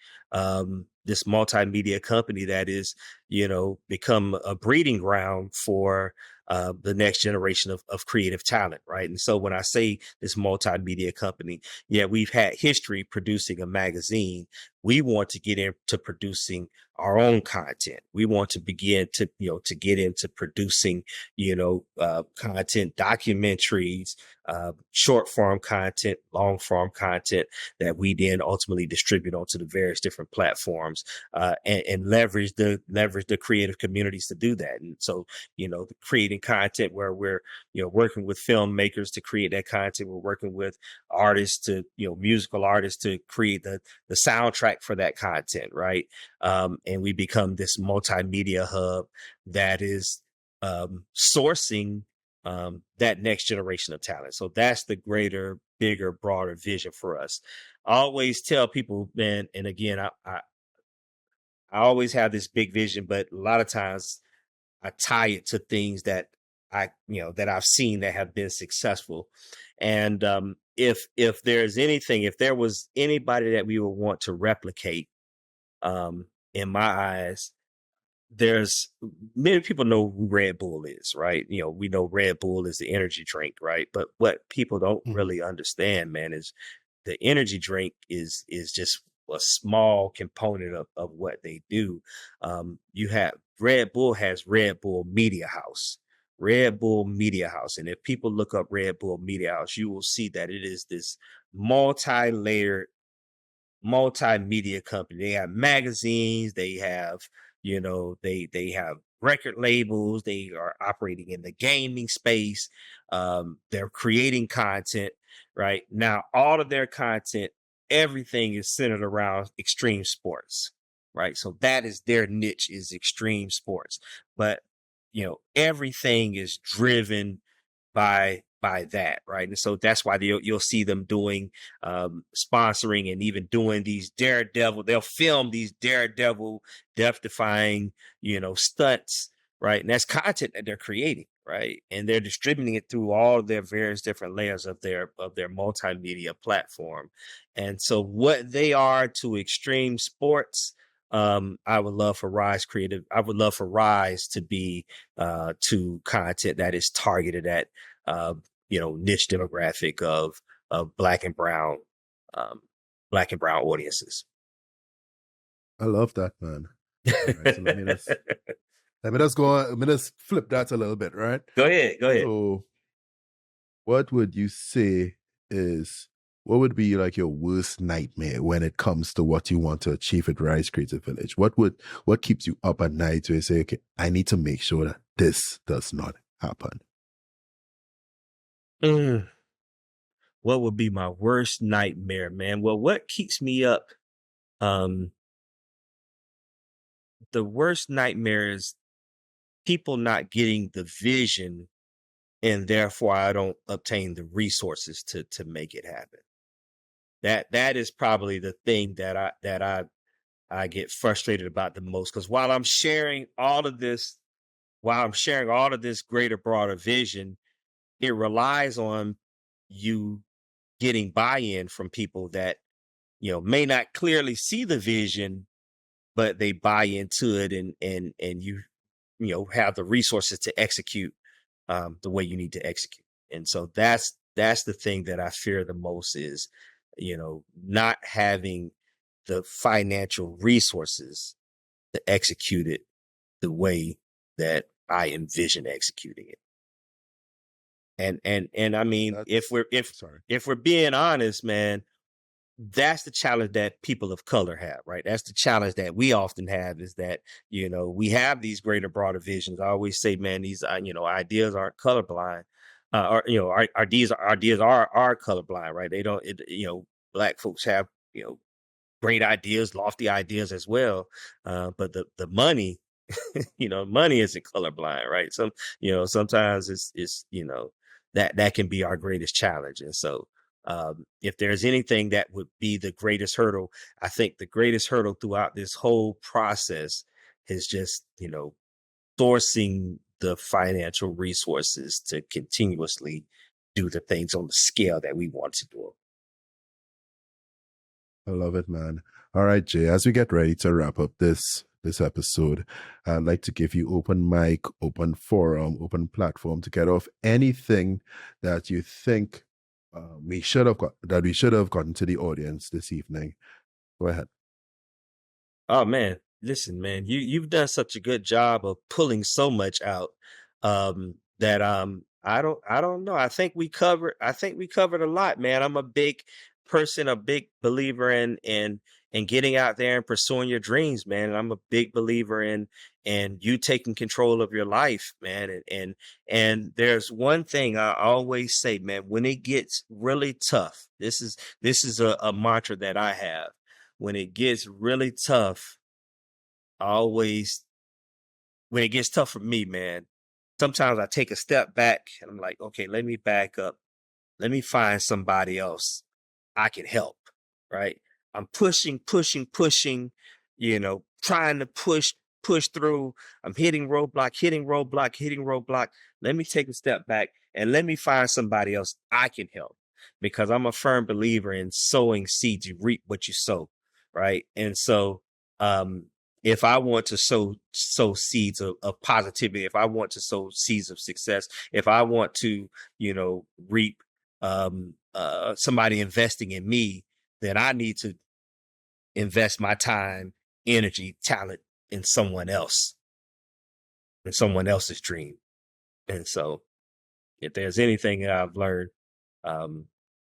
Speaker 1: that is, become a breeding ground for the next generation of creative talent, right? And so when I say this multimedia company, yeah, we've had history producing a magazine. We want to get into producing our own content. We want to begin to get into producing, content, documentaries, short form content, long form content that we then ultimately distribute onto the various different platforms, and leverage the creative communities to do that. And so, creating content where we're, working with filmmakers to create that content. We're working with artists musical artists to create the soundtrack for that content, right? And we become this multimedia hub that is sourcing that next generation of talent. So that's the greater, bigger, broader vision for us. I always tell people, man, and again, I always have this big vision, but a lot of times I tie it to things that I've seen that have been successful. And if there was anybody that we would want to replicate, in my eyes, there's many people know who Red Bull is, right? We know Red Bull is the energy drink, right? But what people don't
Speaker 2: Mhm.
Speaker 1: really understand, man, is the energy drink is just a small component of what they do. You have Red Bull has Red Bull Media House. Red Bull Media House. And if people look up Red Bull Media House, you will see that it is this multi-layered multimedia company. They have magazines, they have, they have record labels, they are operating in the gaming space, they're creating content, right? Now, all of their content, everything is centered around extreme sports, right? So that is their niche, is extreme sports. But everything is driven by that, right? And so that's why you'll see them doing sponsoring and even doing these daredevil. They'll film these daredevil, death defying, stunts right? And that's content that they're creating, right? And they're distributing it through all of their various different layers of their multimedia platform. And so what they are to extreme sports, I would love for RYSE to be to content that is targeted at niche demographic of um, black and brown audiences.
Speaker 2: I love that, man. All right, so let me just flip that a little bit, right?
Speaker 1: Go ahead.
Speaker 2: So what would you say what would be like your worst nightmare when it comes to what you want to achieve at RYSE Creative Village? What keeps you up at night where you say, okay, I need to make sure that this does not happen?
Speaker 1: What would be my worst nightmare, man? Well, what keeps me up? The worst nightmare is people not getting the vision, and therefore I don't obtain the resources to make it happen. That is probably the thing that I get frustrated about the most, because while I'm sharing all of this greater, broader vision, it relies on you getting buy-in from people that may not clearly see the vision, but they buy into it, and you have the resources to execute the way you need to execute. And so that's the thing that I fear the most is not having the financial resources to execute it the way that I envision executing it. And I mean, if we're being honest, man, that's the challenge that people of color have, right? That's the challenge that we often have, is that we have these greater, broader visions. I always say, man, these ideas aren't colorblind, or our ideas are colorblind, right? They don't. Black folks have great ideas, lofty ideas as well, but the money, money isn't colorblind, right? Sometimes it's that can be our greatest challenge. And so if there's anything that would be the greatest hurdle, I think the greatest hurdle throughout this whole process is just sourcing the financial resources to continuously do the things on the scale that we want to do.
Speaker 2: I love it, man. All right, Jay, as we get ready to wrap up this episode, I'd like to give you open mic, open forum, open platform to get off anything that you think we should have gotten to the audience this evening. Go ahead.
Speaker 1: Oh man, listen, man, you've done such a good job of pulling so much out that I don't know. I think we covered a lot, man. I'm a big believer in getting out there and pursuing your dreams, man. And I'm a big believer in you taking control of your life, man. And there's one thing I always say, man, when it gets really tough, this is a mantra that I have. When it gets really tough, when it gets tough for me, man, sometimes I take a step back and I'm like, okay, let me back up. Let me find somebody else I can help, right? I'm pushing, trying to push through. I'm hitting roadblock. Let me take a step back and let me find somebody else I can help, because I'm a firm believer in sowing seeds. You reap what you sow, right? And so, if I want to sow seeds of positivity, if I want to sow seeds of success, if I want to, reap somebody investing in me, then I need to invest my time, energy, talent in someone else, in someone else's dream. And so if there's anything that I've learned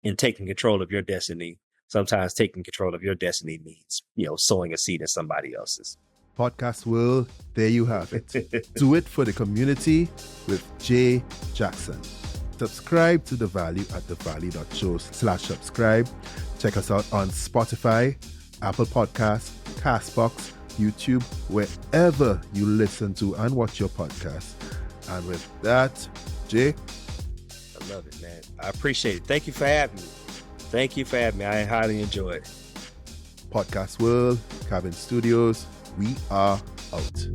Speaker 1: in taking control of your destiny, sometimes taking control of your destiny means, sowing a seed in somebody else's.
Speaker 2: Podcast world, there you have it. Do it for the community with Jay Jackson. Subscribe to The Value at thevalue.show/subscribe. Check us out on Spotify, Apple Podcasts, Castbox, YouTube, wherever you listen to and watch your podcast. And with that, Jay.
Speaker 1: I love it, man. I appreciate it. Thank you for having me. I highly enjoy it.
Speaker 2: Podcast World, Cabin Studios, we are out.